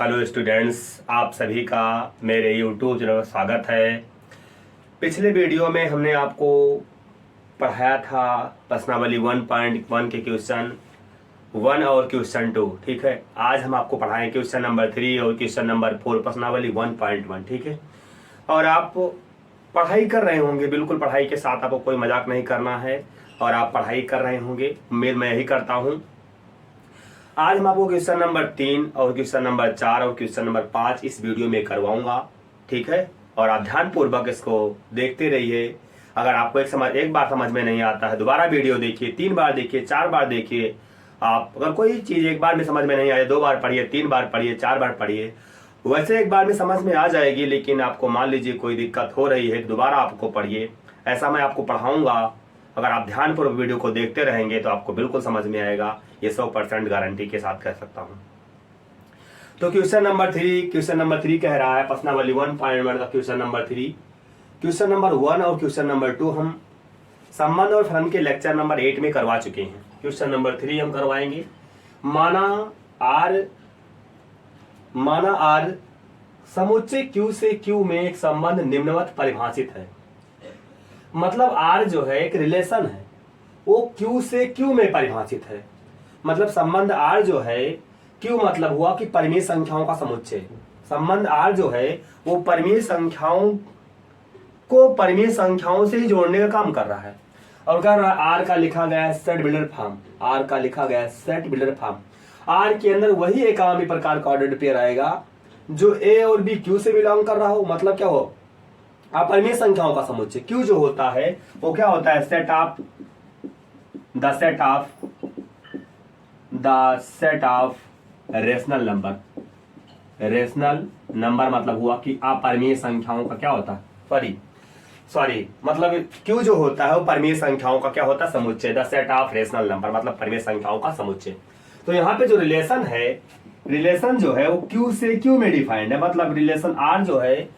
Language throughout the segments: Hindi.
हेलो स्टूडेंट्स, आप सभी का मेरे यूट्यूब चैनल पर स्वागत है। पिछले वीडियो में हमने आपको पढ़ाया था प्रश्नावली 1.1 के क्वेश्चन 1 और क्वेश्चन 2। ठीक है, आज हम आपको पढ़ाएं क्वेश्चन नंबर 3 और क्वेश्चन नंबर 4 प्रश्नावली 1.1। ठीक है, और आप पढ़ाई कर रहे होंगे, बिल्कुल पढ़ाई के साथ, आपको कोई मजाक नहीं करना है और आप पढ़ाई कर रहे होंगे, उम्मीद मैं यही करता हूँ। आज हम आपको क्वेश्चन नंबर 3 और क्वेश्चन नंबर 4 और क्वेश्चन नंबर 5 इस वीडियो में करवाऊंगा। ठीक है, और आप ध्यानपूर्वक इसको देखते रहिए। अगर आपको एक बार समझ में नहीं आता है, दोबारा वीडियो देखिए, 3 बार देखिए, 4 बार देखिए। आप अगर कोई चीज़ एक बार में समझ में नहीं आए, 2 बार पढ़िए, 3 बार पढ़िए, 4 बार पढ़िए। वैसे एक बार में समझ में आ जाएगी, लेकिन आपको मान लीजिए कोई दिक्कत हो रही है, दोबारा आपको पढ़िए। ऐसा मैं आपको पढ़ाऊंगा। अगर आप ध्यानपूर्वक वीडियो को देखते रहेंगे तो आपको बिल्कुल समझ में आएगा, ये 100% गारंटी के साथ कह सकता हूं। तो क्वेश्चन नंबर 3 कह रहा है प्रश्नावली 1.1 का क्वेश्चन नंबर 3। क्वेश्चन नंबर 1 और क्वेश्चन नंबर 2 हम संबंध और फलन के लेक्चर नंबर 8 में करवा चुके हैं। क्वेश्चन नंबर 3 हम करवाएंगे। माना आर समुच्चय Q से Q में एक संबंध निम्नवत परिभाषित है। मतलब R जो है एक रिलेशन है, वो Q से Q में परिभाषित है। मतलब संबंध R जो है, Q मतलब हुआ कि परिमेय संख्याओं का समुच्चय। संबंध R जो है वो परिमेय संख्याओं को परिमेय संख्याओं से ही जोड़ने का काम कर रहा है। और कह रहा है R का लिखा गया है सेट बिल्डर फॉर्म। R का लिखा गया है सेट बिल्डर फॉर्म। R के अंदर वही एकामी प्रकार का ऑर्डर्ड पेयर आएगा जो A और B Q से बिलोंग कर रहा हो। मतलब क्या हो, अपरिमेय संख्याओं का समुच्चय Q जो होता है वो क्या होता है, सेट ऑफ रेशनल नंबर। मतलब हुआ कि अपरिमेय संख्याओं का क्या होता है, मतलब Q जो होता है वो परिमेय संख्याओं का क्या होता है, समुच्चय। The set of rational number मतलब परिमेय संख्याओं का समुच्चय। तो यहाँ पे जो रिलेशन जो है वो Q से Q में डिफाइंड है। मतलब रिलेशन R जो है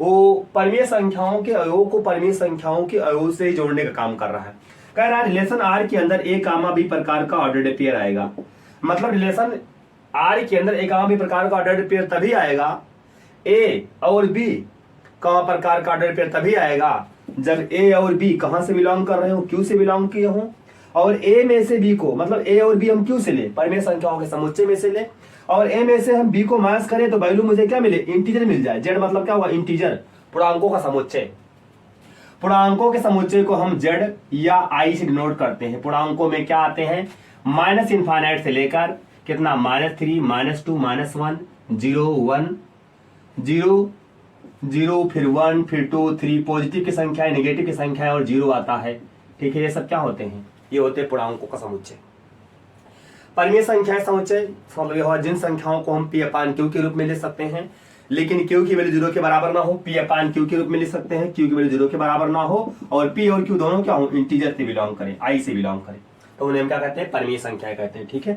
वो परिमेय संख्याओं के अवयव को परिमेय संख्याओं के अवयव से ही जोड़ने का काम कर रहा है। कह रहा है रिलेशन R के अंदर A, B प्रकार का ऑर्डर्ड पेयर आएगा। मतलब रिलेशन R के अंदर A, B प्रकार का ऑर्डर्ड पेयर तभी आएगा, A और B प्रकार का ऑर्डर्ड पेयर तभी आएगा जब A और B कहां से बिलोंग कर रहे हो, Q से बिलोंग किए हो। और A में से B को, मतलब A और B हम Q से ले, परिमेय संख्याओं के समुच्चय में से ले, और A में से हम B को माइनस करें तो वैल्यू मुझे क्या मिले, इंटीजर मिल जाए। Z मतलब क्या हुआ, इंटीजर, पूर्णांकों का समुच्चय। पूर्णांकों के समुच्चय को हम Z या I से डिनोट करते हैं। पूर्णांकों में क्या आते हैं, माइनस इनफाइनाइट से लेकर कितना, -3, -2, -1, 0, 1, 0, 0, फिर 1, फिर 2, 3, पॉजिटिव की संख्या है, नेगेटिव की संख्या है और 0 आता है। ठीक है, ये सब क्या होते हैं, ये होते हैं पूर्णांकों का समुच्चय। परिमेय संख्या समुच्चय मतलब यह जिन संख्याओं को हम P/Q के रूप में ले सकते हैं, लेकिन Q की वैल्यू 0 के बराबर ना हो, P/Q के रूप में ले सकते हैं, Q की वैल्यू 0 के बराबर ना हो, और P और Q दोनों क्या हो, इंटीजर से बिलोंग करें, I से बिलोंग करें, तो उन्हें हम क्या कहते हैं, परिमेय संख्या कहते हैं। ठीक है,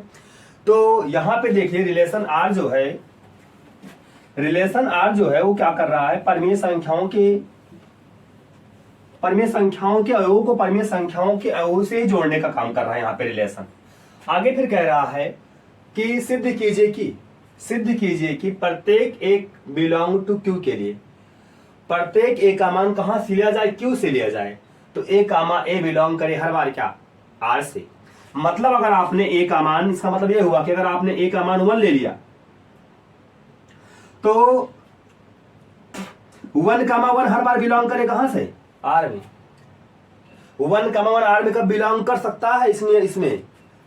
तो यहाँ पे देखिए रिलेशन R जो है वो क्या कर रहा है, परिमेय संख्याओं के अवयवों को परिमेय संख्याओं के अवयव से ही जोड़ने का काम कर रहा है यहाँ पे रिलेशन। आगे फिर कह रहा है कि सिद्ध कीजिए कि प्रत्येक एक बिलोंग टू Q के लिए प्रत्येक A का मान कहां से लिया जाए, Q से लिया जाए। तो A बिलोंग करे हर बार क्या, R से। मतलब अगर आपने A का मान, इसका मतलब यह हुआ कि अगर आपने A का मान 1 ले लिया तो 1,1 हर बार बिलोंग करे कहां से, R में। 1,1 R में कब बिलोंग कर सकता है, इसमें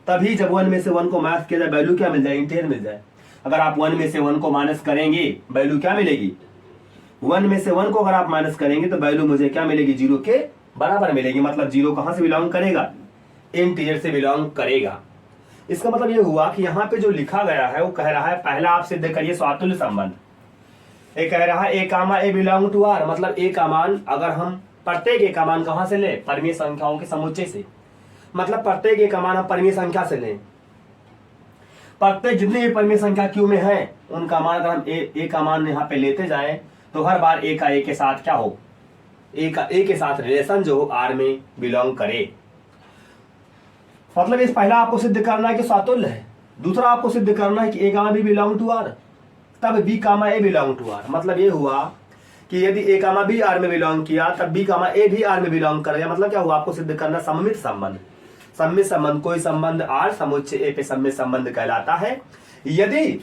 तभी जब 1 में से 1 को माइनस किया जाए, वैल्यू क्या मिल जाए, इंटीजर मिल जाए। अगर आप 1 में से 1 को माइनस करेंगे वैल्यू क्या मिलेगी, 1 में से 1 को अगर आप माइनस करेंगे तो वैल्यू मुझे क्या मिलेगी, 0 के बराबर मिलेगी। मतलब 0 कहां से बिलोंग करेगा, इंटीजर से बिलोंग करेगा। इसका मतलब यह हुआ कि यहाँ पे जो लिखा गया है वो कह रहा है, पहला आप सिद्ध करिए स्वातुल्य संबंध। ये कह रहा है A, बिलोंग टू R, मतलब A का मान अगर हम प्रत्येक A का मान कहां से ले, परिमेय संख्याओं के समुच्चय से। मतलब प्रत्येक A का मान हम परिमेय संख्या से लें, प्रत्येक जितनी भी परिमेय संख्या Q में है उनका मान अगर हम A का मान यहाँ पे लेते जाएं तो हर बार A का A के साथ क्या हो, A का A के साथ रिलेशन जो R में बिलोंग करे। मतलब इस पहला आपको सिद्ध करना है कि स्वातुल्य है, दूसरा आपको सिद्ध करना है कि A, B belong to R। तब B comma A belong to R. मतलब ये हुआ कि यदि ए कामा बी आर में बिलोंग किया तब बी कामा ए भी आर में बिलोंग करेगा। मतलब क्या हुआ, आपको सिद्ध करना सममित संबंध। सममित संबंध कोई संबंध आर समुच्चय ए पे सममित संबंध कहलाता है। यदि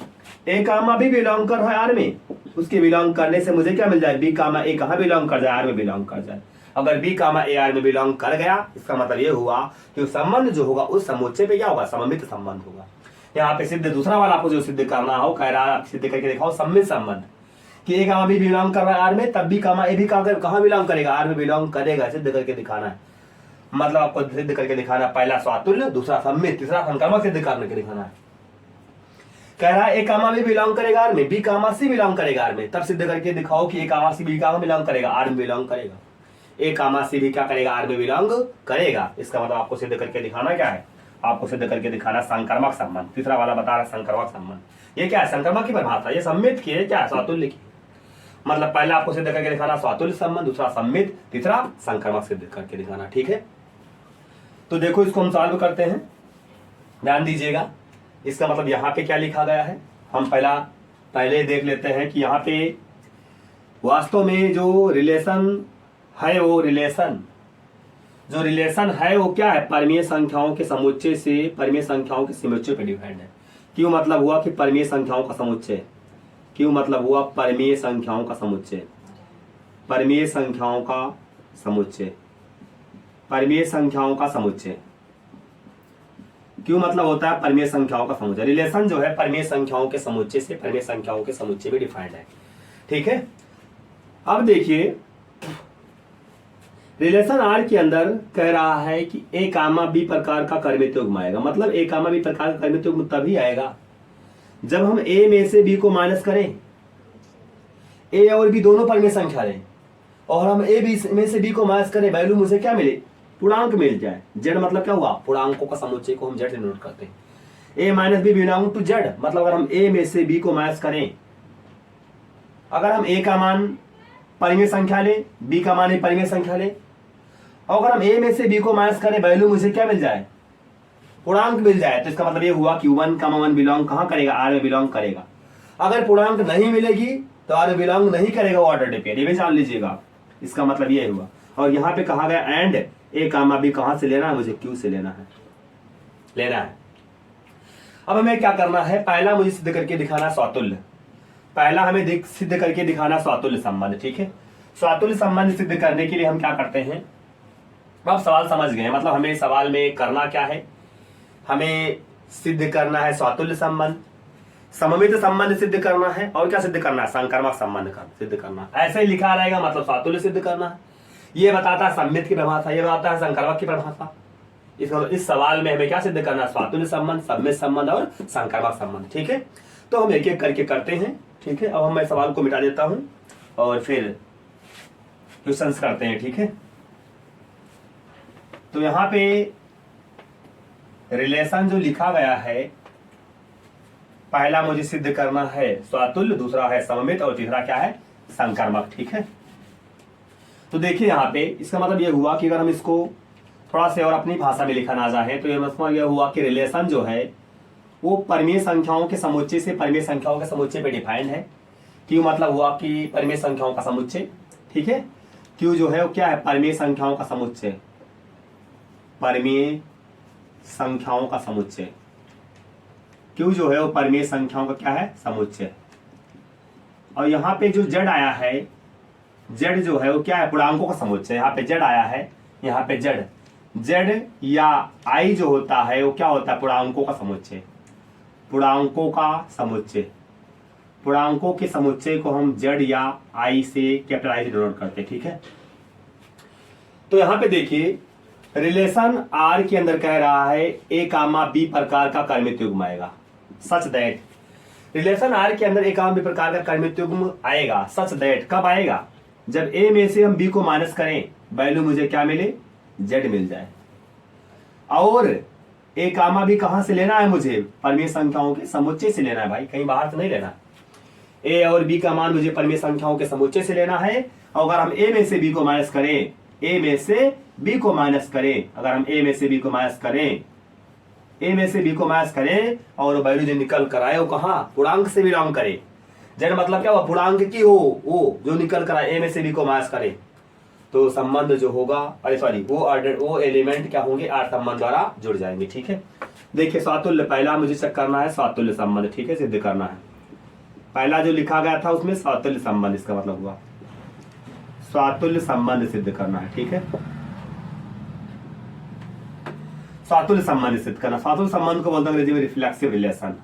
ए कामा बी बिलोंग कर रहा है आर में, उसके बिलोंग करने से मुझे क्या मिल जाए, बी कामा ए कहाँ बिलोंग कर जाए, आर में बिलोंग कर जाए। अगर बी कामा ए आर में बिलोंग कर गया, इसका मतलब ये हुआ कि उस संबंध जो होगा उस समुच्चय पे क्या होगा, सममित संबंध होगा। यहाँ पे सिद्ध दूसरा वाला आपको जो सिद्ध करना हो, कह रहा है सिद्ध करके दिखाओ सममित संबंध कि ए कामा बी बिलोंग कर रहा है आर में, तब बी कामा ए भी कहाँ बिलोंग करेगा, आर में बिलोंग करेगा। सिद्ध करके दिखाना है, मतलब आपको सिद्ध करके दिखाना, पहला स्वातुल्य, दूसरा सम्मित, तीसरा संकर्मक सिद्ध करने के दिखाना है। कह रहा है ए कामा बी बिलोंग करेगा आर में, बी कामा सी बिलोंग करेगा आर में, तब सिद्ध करके दिखाओ कि A comma C B comma belong करेगा, आर में बिलोंग करेगा। ए कामा सी भी क्या करेगा, आर में बिलोंग करेगा। इसका मतलब आपको सिद्ध करके दिखाना क्या है, आपको सिद्ध करके दिखाना संकर्मक संबंध। तीसरा वाला बता रहा है संकर्मक संबंध। ये क्या है, संकर्मक की परिभाषा, ये सम्मित की है, क्या है, स्वातुल्य की। मतलब पहला आपको सिद्ध करके दिखाना स्वातुल्य संबंध, दूसरा सम्मित, तीसरा संकर्मक सिद्ध करके दिखाना। ठीक है, तो देखो इसको हम सॉल्व करते हैं, ध्यान दीजिएगा। इसका मतलब यहाँ पे क्या लिखा गया है, हम पहले देख लेते हैं कि यहाँ पे वास्तव में जो रिलेशन है वो रिलेशन है वो क्या है, परमीय संख्याओं के समुच्चय से परमीय संख्याओं के समुच्चय पे डिपेंड है। क्यों मतलब हुआ कि परमीय संख्याओं का समुच्चय, क्यों मतलब हुआ परमीय संख्याओं का समुच्चय, परमीय संख्याओं का समुच्चय, परमीय संख्याओं का समुच्चय। क्यों मतलब होता है परमीय संख्याओं का समुच्चय, रिलेशन जो है परमीय संख्याओं के समुच्चय से परमीय संख्याओं के समुच्चय में डिफाइंड है। ठीक है, अब देखिए रिलेशन आर के अंदर कह रहा है कि ए कामा बी प्रकार का कर्मित युग्म आएगा। मतलब ए कामा बी प्रकार का कर्मित युग्म तभी आएगा जब हम ए में से बी को माइनस करें, ए और बी दोनों परमीय संख्या लें, और हम ए बी में से बी को माइनस करें, वैल्यू मुझे क्या मिले, पूर्णांक मिल जाए। जेड मतलब क्या हुआ, पूर्णांकों का समुच्चय को हम जेड से नोट करते हैं। A minus B belong to Z, मतलब अगर हम ए में से बी को माइनस करें, अगर हम ए का मान परिमेय संख्या लें, बी का मान परिमेय संख्या लें, और अगर हम ए में से बी को माइनस करें, वैल्यू मुझे क्या मिल जाए, पूर्णांक मिल जाए। तो इसका मतलब ये हुआ कि 1, 1 बिलोंग कहां करेगा, आर में बिलोंग करेगा। अगर पूर्णांक नहीं मिलेगी तो आर में बिलोंग नहीं करेगा, ऑर्डर डिपेंड, ये भी जान लीजिएगा। इसका मतलब ये हुआ। और यहाँ पे कहा गया एंड ए कामा बी कहां से लेना है, मुझे क्यू से लेना है। अब हमें क्या करना है, पहला मुझे सिद्ध करके दिखाना स्वातुल्य, पहला हमें सिद्ध करके दिखाना स्वातुल्य संबंध। ठीक है, स्वातुल्य संबंध सिद्ध करने के लिए हम क्या करते हैं, अब सवाल समझ गए। मतलब हमें सवाल में करना क्या है, हमें सिद्ध करना है स्वातुल्य संबंध, सममित संबंध सिद्ध करना है, और क्या सिद्ध करना है, संकर्मक संबंध का सिद्ध करना। ऐसे ही लिखा रहेगा, मतलब स्वातुल्य सिद्ध करना है। ये बताता है सम्मित की परिभाषा, ये बताता है संकर्मक की परिभाषा। इस सवाल में हमें क्या सिद्ध करना है, स्वातुल्य संबंध, सम्मित संबंध और संकर्मक संबंध। ठीक है, तो हम एक एक करके करते हैं। ठीक है, अब मैं सवाल को मिटा देता हूं और फिर क्वेश्चंस करते हैं। ठीक है, तो यहाँ पे रिलेशन जो लिखा गया है, पहला मुझे सिद्ध करना है स्वातुल्य, दूसरा है सममित और तीसरा क्या है, संकर्मक। ठीक है, तो देखिए यहाँ पे इसका मतलब ये हुआ कि अगर हम इसको थोड़ा से और अपनी भाषा में लिखना चाहें तो ये मतलब ये हुआ कि रिलेशन जो है वो परमीय संख्याओं के समुच्चय से परमीय संख्याओं के समुच्चय पे डिफाइंड है। क्यों मतलब हुआ कि परमीय संख्याओं का समुच्चय। ठीक है, क्यों जो है वो क्या है, परमीय संख्याओं का समुच्चय, परमीय संख्याओं का समुच्चय। क्यों जो है वो परमीय संख्याओं का क्या है, समुच्चय। और यहाँ पे जो जेड आया है, जेड जो है वो क्या है, पूर्णांकों का समुच्चय। यहाँ पे जेड आया है, यहाँ पे जेड या आई जो होता है वो क्या होता है, पूर्णांकों का समुच्चय, पूर्णांकों का समुच्चय। पूर्णांकों के समुच्चय को हम जेड या आई से कैपिटल आई से डिनोट करते हैं। ठीक है, तो यहाँ पे देखिए रिलेशन आर के अंदर कह रहा है ए कामा बी प्रकार का कर्मित युग्म आएगा, सच दैट। रिलेशन आर के अंदर ए कामा बी प्रकार का कर्मित युग्म आएगा, सच दैट। कब आएगा, जब ए में से हम बी को माइनस करें, वैल्यू मुझे क्या मिले, जेड मिल जाए। और ए कामा बी कहां से लेना है, मुझे परमीय संख्याओं के समुच्चय से लेना है भाई, कहीं बाहर से नहीं लेना। ए और बी का मान मुझे परमीय संख्याओं के समुच्चय से लेना है। और अगर हम ए में से बी को माइनस करें, ए में से बी को माइनस करें, अगर हम ए में से बी को माइनस करें, ए में से बी को माइनस करें और वैल्यू जो निकल कर आए वो कहां, पूर्णांक से बिलोंग करे। जेड मतलब क्या हुआ, पूर्णांक की हो वो जो निकल कर आए, ए में से बी को माइनस करे, तो संबंध जो होगा, अरे सॉरी, वो एलिमेंट क्या होंगे, आर संबंध द्वारा जुड़ जाएंगे। ठीक है, देखिए स्वातुल्य पहला मुझे चेक करना है, स्वातुल्य संबंध, ठीक है, सिद्ध करना है। पहला जो लिखा गया था उसमें स्वातुल्य संबंध, इसका मतलब हुआ स्वातुल्य संबंध सिद्ध करना है। ठीक है, स्वातुल्य संबंध सिद्ध करना। स्वातुल्य संबंध को बोलते हैं अंग्रेजी में रिफ्लेक्सिव रिलेशन,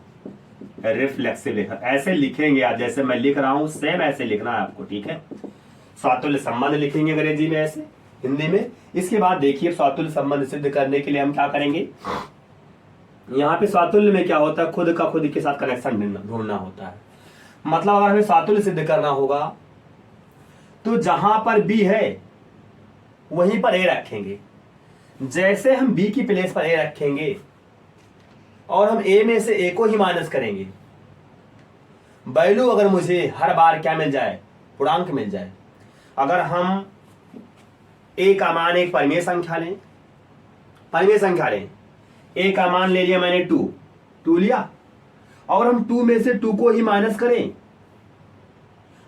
रिफ्लेक्सिव रिलेशन। ऐसे लिखेंगे आप जैसे मैं लिख रहा हूं, सेम ऐसे लिखना है आपको। ठीक है, स्वातुल्य संबंध लिखेंगे अंग्रेजी में ऐसे, हिंदी में। इसके बाद देखिए स्वातुल्य संबंध सिद्ध करने के लिए हम क्या करेंगे, यहाँ पे स्वातुल्य में क्या होता है, खुद का खुद के साथ कनेक्शन ढूंढना होता है। मतलब अगर हमें स्वातुल्य सिद्ध करना होगा तो जहां पर बी है वहीं पर ए रखेंगे। जैसे हम बी की प्लेस पर ए रखेंगे और हम ए में से ए को ही माइनस करेंगे, वैल्यू अगर मुझे हर बार क्या मिल जाए, पूर्णांक मिल जाए। अगर हम ए का मान एक परिमेय संख्या लें, परिमेय संख्या लें, ए का मान ले लिया मैंने 2 लिया, और हम 2 में से 2 को ही माइनस करें,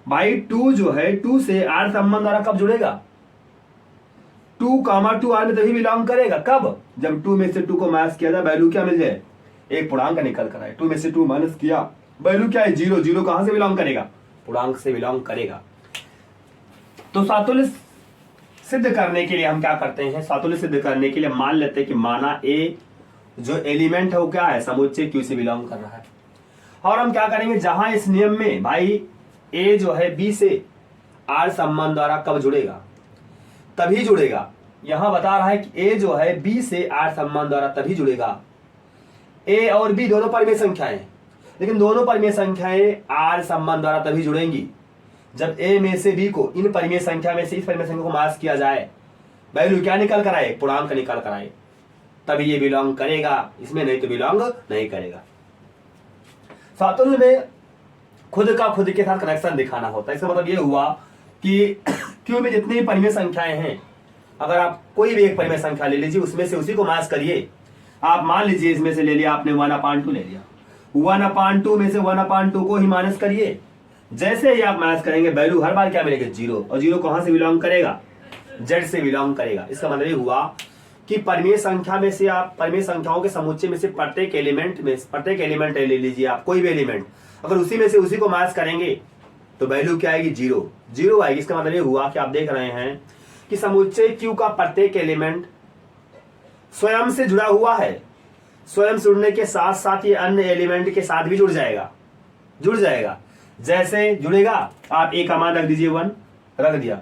भाई 2 जो है 2 से आर संबंध द्वारा कब जुड़ेगा, 2, 2 आर में तभी बिलोंग करेगा। कब, जब 2 में से 2 को माइनस किया जाए, वैल्यू क्या मिल जाए, एक पूर्णांक निकल कर आए। 2 में से 2 माइनस किया, वैल्यू क्या है, 0। 0 कहां से बिलोंग करेगा, पूर्णांक से बिलोंग करेगा। तो स्वातुल्य सिद्ध करने के लिए हम क्या करते हैं, स्वातुल्य सिद्ध करने के लिए मान लेते हैं कि माना ए जो एलिमेंट है वो क्या है, समुच्चय क्यू से बिलोंग कर रहा है। और हम क्या करेंगे, जहां इस नियम में भाई ए जो है बी से आर संबंध द्वारा कब जुड़ेगा, तभी जुड़ेगा। यहां बता रहा है कि ए जो है बी से आर संबंध द्वारा तभी जुड़ेगा। ए और बी दोनों परिमेय संख्याएं, लेकिन दोनों परिमेय संख्याएं आर संबंध द्वारा तभी जुड़ेंगी जब ए में से बी को इन परिमेय संख्या में से इस परिमेय संख्या को माइनस किया जाए, वैल्यू क्या निकल कर आए, पूर्णांक निकल कर आए, तभी ये बिलोंग करेगा, इसमें नहीं तो बिलोंग नहीं करेगा। स्वातुल्य में खुद का खुद के साथ कनेक्शन दिखाना होता है। इसका मतलब ये हुआ कि क्यू में जितनी भी परिमेय संख्याएं हैं, अगर आप कोई भी एक परिमेय संख्या ले लीजिए, उसमें से उसी को माइनस करिए। आप मान लीजिए इसमें से ले लिया आपने 1/2 ले लिया, 1/2 में से 1/2 को ही माइनस करिए। जैसे ही आप माइनस करेंगे, वैल्यू हर बार क्या मिलेगी, 0। और 0 कहां से बिलोंग करेगा, जेड से बिलोंग करेगा। इसका मतलब ये हुआ कि परिमेय संख्या में से आप परिमेय संख्याओं के समुच्चय में से प्रत्येक एलिमेंट ले लीजिए आप, कोई भी एलिमेंट, अगर उसी में से उसी को माइनस करेंगे तो वैल्यू क्या आएगी, 0 आएगी। इसका मतलब ये हुआ कि आप देख रहे हैं कि समुच्चय क्यू का प्रत्येक एलिमेंट स्वयं से जुड़ा हुआ है। स्वयं से जुड़ने के साथ साथ ये अन्य एलिमेंट के साथ भी जुड़ जाएगा। जैसे जुड़ेगा, आप ए का मान रख दीजिए 1, रख दिया,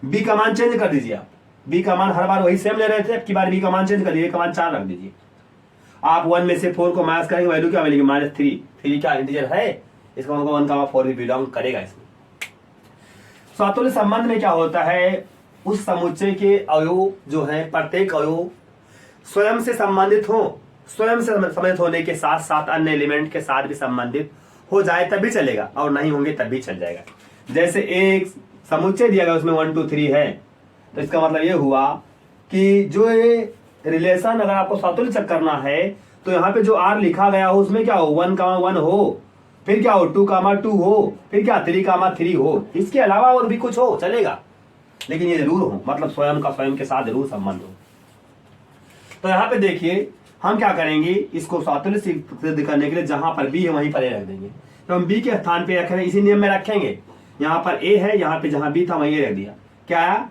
बी का मान चेंज कर दीजिए। आप बी का मान हर बार वही सेम ले रहे थे, अब की बार बी का मान चेंज कर दीजिए, का मान 4 रख दीजिए। आप 1 में से 4 को माइनस करेंगे, वैल्यू क्या मिलेगी, -3। 3 क्या इंटीजर है, इसका मतलब 1,4 भी बिलोंग करेगा इसमें। स्वातुल्य संबंध में क्या होता है, उस समुच्चय के अवयव जो है, प्रत्येक अवयव स्वयं से संबंधित हो, स्वयं से संबंधित होने के साथ साथ अन्य एलिमेंट के साथ भी संबंधित हो जाए तब भी चलेगा, और नहीं होंगे तब भी चल जाएगा। जैसे एक समुच्चय दिया गया उसमें 1 2 3 है, तो इसका मतलब ये हुआ कि जो ये रिलेशन अगर आपको स्वातुल्य चेक करना है, तो यहाँ पे जो आर लिखा गया हो उसमें क्या हो, 1,1 हो, फिर क्या हो 2,2 हो, फिर क्या 3,3 हो। इसके अलावा और भी कुछ हो चलेगा, लेकिन ये जरूर हो, मतलब स्वयं का स्वयं के साथ जरूर संबंध हो। तो यहाँ पे देखिए हम क्या करेंगे, इसको स्वातुल्य सिद्ध करने के लिए जहां पर बी है वहीं पर ए रख देंगे। तो हम बी के स्थान पे रख रहे हैं, इसी नियम में रखेंगे। यहाँ पर ए है, यहाँ पे जहां बी था वहीं ए रख दिया, क्या आया,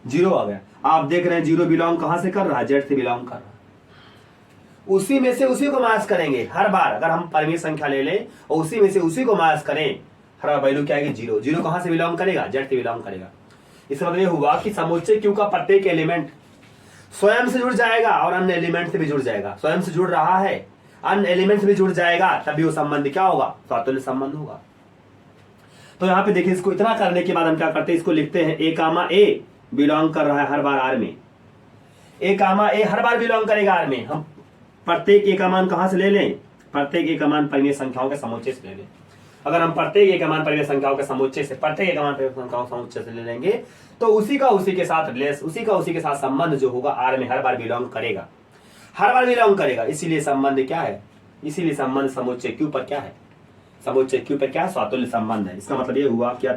0 आ गया। आप देख रहे हैं 0 बिलोंग कहां से कर रहा है, जेड से बिलोंग कर रहा है। उसी में से उसी को माइनस करेंगे हर बार, अगर हम परिमेय संख्या ले लें और उसी में से उसी को माइनस करें, हर बार वैल्यू क्या आएगी, 0। 0 कहां से बिलोंग करेगा, जेड से बिलोंग करेगा। इसका मतलब ये हुआ कि समुच्चय क्यू का प्रत्येक एलिमेंट स्वयं से जुड़ जाएगा और अन्य एलिमेंट से भी जुड़ जाएगा। स्वयं से जुड़ रहा है, अन्य एलिमेंट से भी जुड़ जाएगा, तभी वो संबंध क्या होगा, स्वातुल्य संबंध होगा। तो यहाँ पे देखिए, इसको इतना करने के बाद हम क्या करते हैं, इसको लिखते हैं A, बिलोंग कर रहा है हर बार आर में। A, हर बार बिलोंग करेगा आर में। हम प्रत्येक A का मान कहां से ले लें, प्रत्येक A का मान परिमेय संख्याओं के समुच्चय से ले लें। अगर हम प्रत्येक A का मान परिमेय संख्याओं के समुच्चय से, प्रत्येक A का मान परिमेय संख्याओं के समुच्चय से ले लेंगे, तो उसी का उसी के साथ संबंध जो होगा आर में हर बार बिलोंग करेगा। इसीलिए संबंध क्या है, इसीलिए संबंध समुच्चय क्यू पर क्या है, समुच्चय क्यू पे क्या है, स्वातुल्य संबंध है। इसका मतलब ये हुआ कि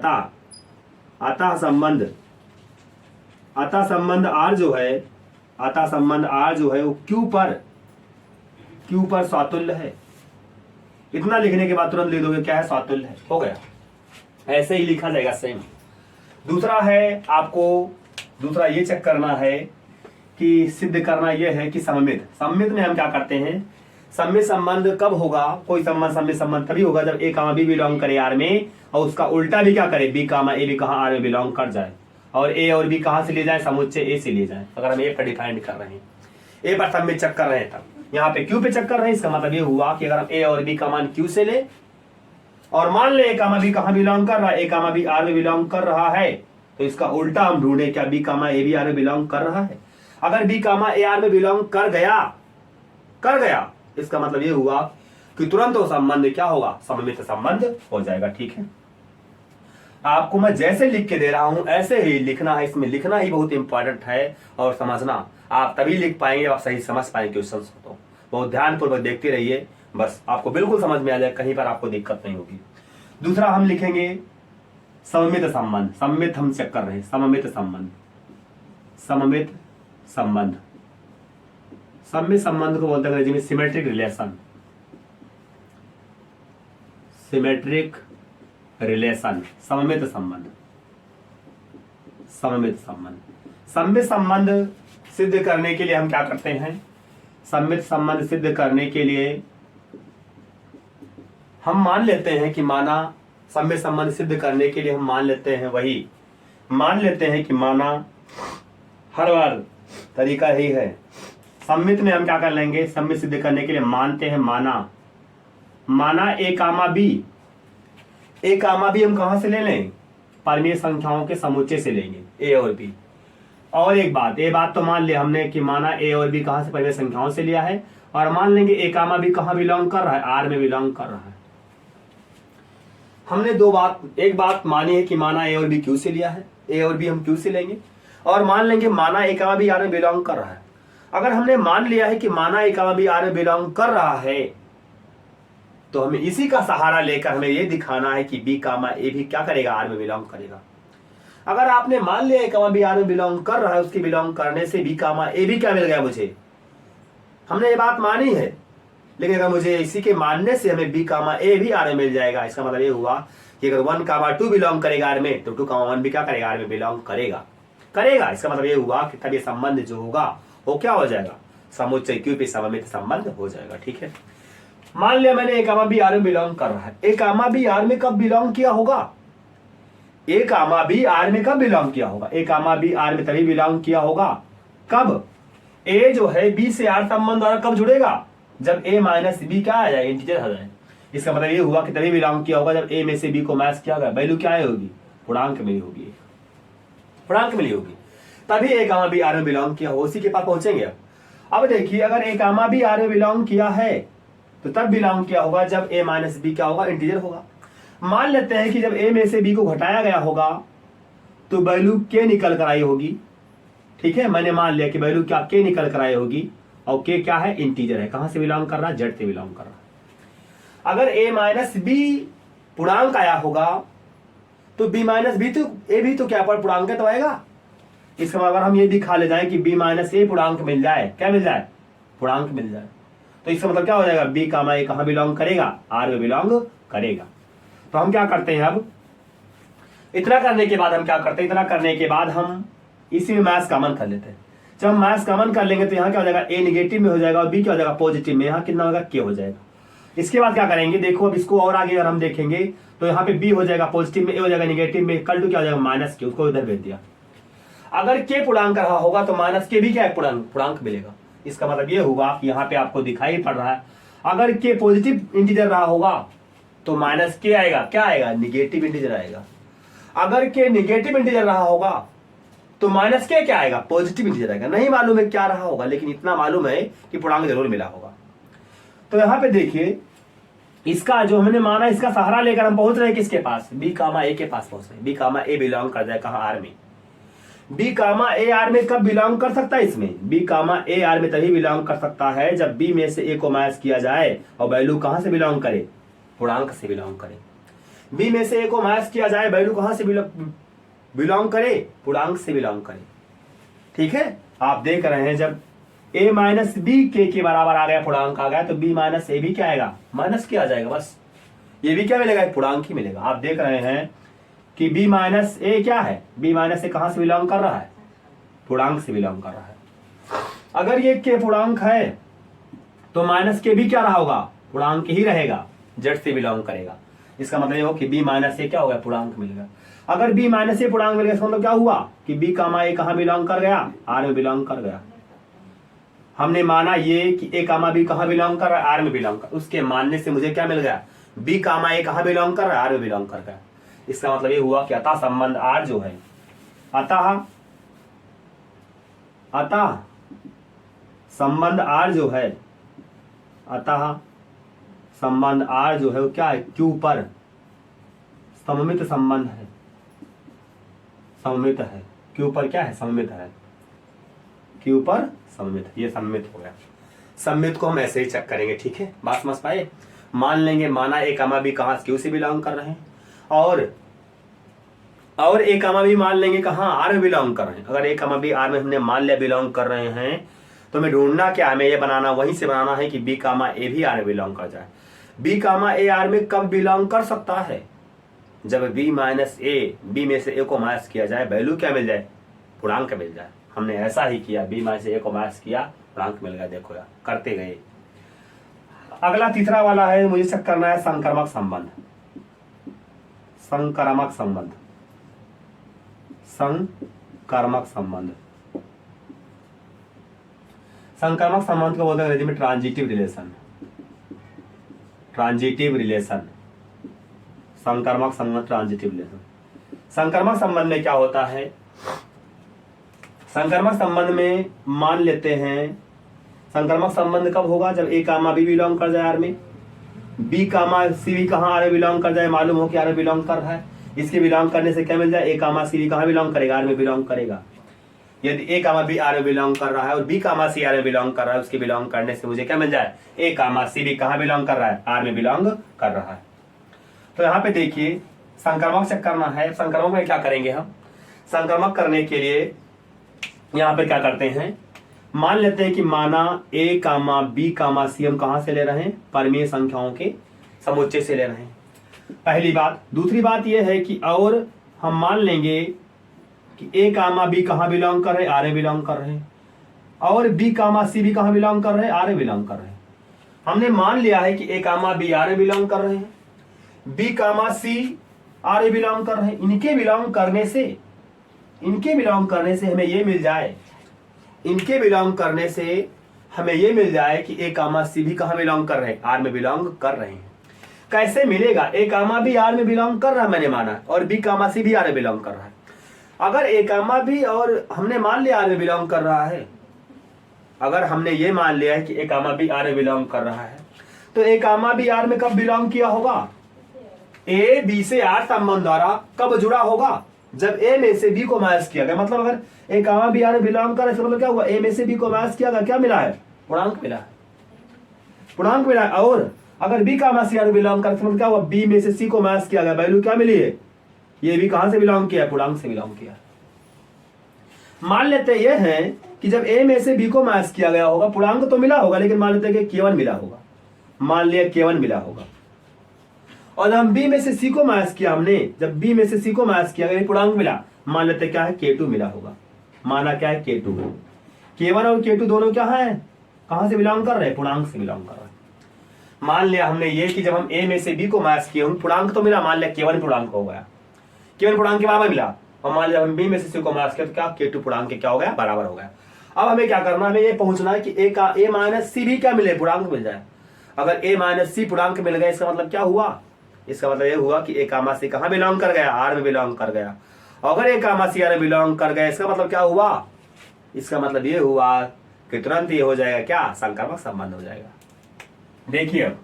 अतः संबंध आर जो है वो क्यू पर स्वातुल्य है। इतना लिखने के बाद तुरंत लिख दोगे क्या है, स्वातुल्य है, हो गया। ऐसे ही लिखा जाएगा सेम। दूसरा ये चेक करना है कि सिद्ध करना यह है कि सममित में हम क्या करते हैं, सममित संबंध कब होगा, कोई सममित संबंध तभी होगा जब ए कामा बी बिलोंग करे आर में, और उसका उल्टा भी क्या करे, बी कामा ए भी कहाँ आर में बिलोंग कर जाए, और ए और बी कहाँ से ले जाए, समुच्चय ए से ले जाए। अगर हम ए पर डिफाइंड कर रहे हैं, ए पर सममित चेक कर रहे हैं, तब यहाँ पे क्यू पे चेक कर रहे हैं। इसका मतलब ये हुआ कि अगर हम ए और बी का मान क्यू से ले, और मान ले ए कामा बी कहाँ बिलोंग कर रहा है, ए कामा बी आर में बिलोंग कर रहा है, तो इसका उल्टा हम ढूंढे क्या बी कामा ए भी आर में बिलोंग कर रहा है। अगर बी कामा ए आर में बिलोंग कर गया, इसका मतलब ये हुआ कि तुरंत वो संबंध क्या होगा, सममित संबंध हो जाएगा। ठीक है, आपको मैं जैसे लिख के दे रहा हूं ऐसे ही लिखना है। इसमें लिखना ही बहुत इंपॉर्टेंट है, और समझना आप तभी लिख पाएंगे, आप सही समझ पाएंगे क्वेश्चन को। तो बहुत ध्यानपूर्वक देखते रहिए, बस आपको बिल्कुल समझ में आ जाए, कहीं पर आपको दिक्कत नहीं होगी। दूसरा हम लिखेंगे सममित संबंध। सममित हम चेक कर रहे हैं, सममित संबंध को बोलते हैं अंग्रेजी में सिमेट्रिक रिलेशन। सममित संबंध सिद्ध करने के लिए हम क्या करते हैं, सममित संबंध सिद्ध करने के लिए हम मान लेते हैं कि सममित संबंध सिद्ध करने के लिए हम मान लेते हैं कि हर बार तरीका यही है। सममित में हम क्या कर लेंगे, सममित सिद्ध करने के लिए मानते हैं माना ए कामा बी हम कहां से ले लें, परमीय संख्याओं के समुच्चय से लेंगे, ए और बी। और एक बात तो मान लिया हमने कि माना ए और बी कहां से, परमीय संख्याओं से लिया है, और मान लेंगे ए कामा बी कहां बिलोंग कर रहा है, आर में बिलोंग कर रहा है। हमने एक बात मानी है कि माना ए और बी क्यू से लिया है, ए और बी हम क्यू से लेंगे, और मान लेंगे माना ए कामा बी आर में बिलोंग कर रहा है। अगर हमने मान लिया है कि माना ए कामा बी आर में बिलोंग कर रहा है, तो हमें इसी का सहारा लेकर हमें यह दिखाना है कि बी कामा ए भी क्या करेगा, आर में बिलोंग करेगा। अगर आपने मान लिया ए कामा बी आर में बिलोंग कर रहा है, उसके बिलोंग करने से बी कामा ए भी क्या मिल गया मुझे, हमने ये बात मानी है, लेकिन अगर मुझे इसी के मानने से हमें बी कामा ए भी आर में मिल जाएगा, इसका मतलब ये हुआ कि अगर 1 कामा 2 बिलोंग करेगा आर में, तो 2 कामा 1 भी क्या करेगा, आर में बिलोंग करेगा। इसका मतलब ये हुआ कि तब ये संबंध जो होगा वो क्या हो जाएगा, समुच्चय क्यू पे सममित संबंध हो जाएगा। ठीक है, मान लिया मैंने ए कामा बी आर में बिलोंग कर रहा है। ए कामा बी आर में कब बिलोंग किया होगा, ए कामा बी आर में कब बिलोंग किया होगा, ए कामा बी आर में तभी बिलोंग किया होगा कब, ए जो है बी से आर संबंध द्वारा कब जुड़ेगा, जब ए माइनस बी क्या आ जाए, इंटीजर आ जाए। इसका मतलब ये हुआ कि तभी बिलोंग किया होगा जब ए में से बी को मैच किया गया, वैल्यू क्या होगी, पूर्णांक मिली होगी, तभी ए कामा बी आर में बिलोंग किया हो, उसी के पास पहुंचेंगे। अब देखिए, अगर ए कामा बी आर में बिलोंग किया है तो तब बिलोंग किया होगा जब ए माइनस बी क्या होगा, इंटीजर होगा। मान लेते हैं कि जब ए में से बी को घटाया गया होगा तो वैल्यू के निकल कर आई होगी। ठीक है, मैंने मान लिया कि वैल्यू क्या के निकल कर आई होगी, और के क्या है, इंटीजर है, कहां से बिलोंग कर रहा है, जेड से बिलोंग कर रहा है। अगर ए माइनस बी पूर्णांक आया होगा तो बी माइनस बी तो ए भी तो क्या पर पूर्णांक तो आएगा। इसका अगर हम ये दिखा ले जाए कि बी माइनस ए पूर्णांक मिल जाए, क्या मिल जाए, पूर्णांक मिल जाए, तो इसका मतलब क्या हो जाएगा, बी कामा ए कहां बिलोंग करेगा, आर में बिलोंग करेगा। तो हम क्या करते हैं, अब इतना करने के बाद हम क्या करते हैं, इतना करने के बाद हम इसी में मैथ्स कॉमन कर लेते हैं। जब हम मैथ्स कॉमन कर लेंगे तो यहाँ क्या हो जाएगा, ए निगेटिव में हो जाएगा और बी क्या हो जाएगा, पॉजिटिव में। यहाँ कितना होगा, के हो जाएगा। इसके बाद क्या करेंगे, देखो अब इसको और आगे अगर हम देखेंगे तो यहाँ पे बी हो जाएगा पॉजिटिव में, ए हो जाएगा निगेटिव में, कल टू क्या हो जाएगा, माइनस के, उसको इधर भेज दिया। अगर के पूर्णांक रहा होगा तो माइनस के भी क्या है, पूर्णांक मिलेगा। इसका मतलब ये हुआ कि यहाँ पे आपको दिखाई पड़ रहा है, अगर के पॉजिटिव इंटीजर रहा होगा तो माइनस के आएगा, क्या आएगा, निगेटिव इंटीजर आएगा। अगर के निगेटिव इंटीजर रहा होगा तो माइनस के क्या आएगा, पॉजिटिव इंटीजर आएगा। नहीं मालूम है क्या रहा होगा, लेकिन इतना मालूम है कि पूर्णांक जरूर मिला होगा। तो यहाँ पे देखिए, इसका जो हमने माना, इसका सहारा लेकर हम पहुंच रहे हैं किसके पास, बी कामा ए के पास पहुंच रहे हैं। बी कामा ए बिलोंग कर जाए कहाँ, आर में। बी कामा ए आर में कब बिलोंग कर सकता है, इसमें बी कामा ए आर में तभी बिलोंग कर सकता है जब बी में से ए को मैच किया जाए और वैल्यू कहां से बिलोंग करे, पूर्णांक से बिलोंग करे। बी में से ए को माइनस किया जाए, वैल्यू कहां से बिलोंग करे, पूर्णांक से बिलोंग करे। ठीक है, आप देख रहे हैं जब a माइनस बी के बराबर आ गया, पूर्णांक आ गया, तो b माइनस ए भी क्या आएगा, माइनस क्या आ जाएगा, बस ये भी क्या मिलेगा, एक पूर्णांक ही मिलेगा। आप देख रहे हैं कि b माइनस ए क्या है, b माइनस ए कहां से बिलोंग कर रहा है, पूर्णांक से बिलोंग कर रहा है। अगर ये के पूर्णांक है तो माइनस के भी क्या रहा होगा, पूर्णांक ही रहेगा, जेड से बिलोंग करेगा। इसका मतलब ये हो कि b माइनस ए क्या होगा, पूर्णांक मिलेगा। अगर b माइनस ए पूर्णांक मिल गया, इसका मतलब क्या हुआ कि b कामा ए कहां बिलोंग कर गया, आर में बिलोंग कर गया। हमने माना ये कि a कामा b कहां बिलोंग कर रहा है, आर में बिलोंग कर, उसके मानने से मुझे क्या मिल गया, b कामा ए कहां बिलोंग कर रहा है, आर में बिलोंग कर गया। इसका मतलब ये हुआ कि अतः संबंध आर जो है, अतः संबंध आर जो है, अतः संबंध आर जो है वो क्या है, क्यू पर सममित संबंध है, सममित है, क्यू पर क्या है, सममित है, क्यू पर सममित, ये सममित हो गया। सममित को हम ऐसे ही चेक करेंगे, ठीक है, बात समझ पाए। मान लेंगे, माना ए कामा बी कहां क्यू से बिलोंग कर रहे हैं, और ए कामा बी मान लेंगे कहां, आर में बिलोंग कर रहे हैं। अगर ए कामा बी आर में हमने मान लिया बिलोंग कर रहे हैं, तो हमें ढूंढना क्या, हमें ये बनाना, वहीं से बनाना है कि बी कामा ए भी आर में बिलोंग कर जाए। बी कामा ए आर में कब बिलोंग कर सकता है, जब बी माइनस ए, बी में से ए को माइनस किया जाए, वैल्यू क्या मिल जाए, पूर्णांक मिल जाए। हमने ऐसा ही किया, बी माइनस ए को माइनस किया, पूर्णांक मिल गया। देखो यार, करते गए। अगला तीसरा वाला है, मुझे चेक करना है संक्रामक संबंध, संक्रामक संबंध, संक्रामक संबंध। संक्रामक संबंध को बोलते हैं अंग्रेजी में ट्रांजिटिव रिलेशन, ट्रांजिटिव रिलेशन, संक्रामक संबंध, ट्रांजिटिव रिलेशन। संक्रामक संबंध में क्या होता है, संक्रामक संबंध में मान लेते हैं, संक्रामक संबंध कब होगा, जब ए कामा बी बिलोंग कर जाए आर में, बी कामा सी भी कहां आर में बिलोंग कर जाए, मालूम हो कि आर में बिलोंग कर रहा है। इसके बिलोंग करने से क्या मिल जाए, ए कामा सी भी कहां बिलोंग करेगा, आर में बिलोंग करेगा। यदि ए कामा बी आर में बिलोंग कर रहा है और बी कामा सी आर में बिलोंग कर रहा है, उसके बिलोंग करने से मुझे क्या मिल जाए, ए कामा सी भी कहां बिलोंग कर रहा है, आर में बिलोंग कर रहा है। तो यहाँ पे देखिए, संक्रामक चेक करना है। संक्रामक में क्या करेंगे हम, संक्रामक करने के लिए यहाँ पे क्या करते हैं, मान लेते हैं कि माना ए कामा बी कामा सी हम कहां से ले रहे हैं, परमीय संख्याओं के समुच्चय से ले रहे हैं, पहली बात। दूसरी बात यह है कि और हम मान लेंगे कि ए कामा बी कहां बिलोंग कर रहे हैं, आर में बिलोंग कर रहे हैं, और बी कामा सी भी कहां बिलोंग कर रहे हैं, आर में बिलोंग कर रहे हैं। हमने मान लिया है कि ए कामा बी आर में बिलोंग कर रहे हैं, बी कामा सी आर में बिलोंग कर रहे हैं। इनके बिलोंग करने से हमें ये मिल जाए, इनके बिलोंग करने से हमें ये मिल जाए कि ए कामा सी भी कहां बिलोंग कर रहे हैं, आर में बिलोंग कर रहे हैं। कैसे मिलेगा, ए कामा भी आर में बिलोंग कर रहा है मैंने माना, और बी कामा सी भी आर में बिलोंग कर रहा है। अगर ए कामा भी और हमने मान लिया आर में बिलोंग कर रहा है, अगर हमने ये मान लिया है कि ए कामा भी आर में बिलोंग कर रहा है, तो ए कामा भी आर में कब बिलोंग किया होगा, ए बी से आर संबंध द्वारा कब जुड़ा होगा, जब ए में से बी को माइनस किया गया। मतलब अगर ए कामा बी आर में बिलोंग कर, इसका मतलब क्या हुआ, ए में से बी को माइनस किया गया, क्या मिला है, पूर्णांक मिला है, पूर्णांक मिला है। और अगर बी कामा सी आर में बिलोंग कर, मतलब क्या हुआ, बी में से सी को माइनस किया गया, वैल्यू क्या मिली है, ये भी कहां से बिलोंग किया, पूर्णांक से बिलोंग किया। मान लेते ये है कि जब ए में से बी को माइनस किया गया होगा, पूर्णांक तो मिला होगा, लेकिन मान लेते हैं कि केवल मिला होगा, मान लिया केवल मिला होगा। और हम बी में से सी को माइनस किया, हमने जब बी में से सी को माइनस किया गया, पूर्णांक मिला, मान लेते क्या है, K2 मिला होगा। माना क्या है, K2, K1 और K2 दोनों क्या है, कहां से बिलोंग कर रहे हैं, पूर्णांक से बिलोंग कर रहे हैं। मान लिया हमने ये कि जब हम ए में से बी को माइनस किए, पूर्णांक तो मिला, मान लिया K1 पूर्णांक हो गया, K1 पूर्णांक के बराबर मिला, और मान लिया हम बी में से सी को माइनस किया, तो क्या K2 पूर्णांक के क्या हो गया, बराबर हो गया। अब हमें क्या करना है, हमें ये पहुंचना है कि ए माइनस सी भी क्या मिले, पूर्णांक मिल जाए। अगर ए माइनस सी पूर्णांक मिल गया, इसका मतलब क्या हुआ, इसका मतलब ये हुआ कि ए कामा सी कहां बिलोंग कर गया, आर में बिलोंग कर गया। अगर ए कामा सी आर में बिलोंग कर गया, इसका मतलब क्या हुआ, इसका मतलब ये हुआ कि तुरंत ये हो जाएगा क्या, संक्रामक संबंध हो जाएगा। देखिए अब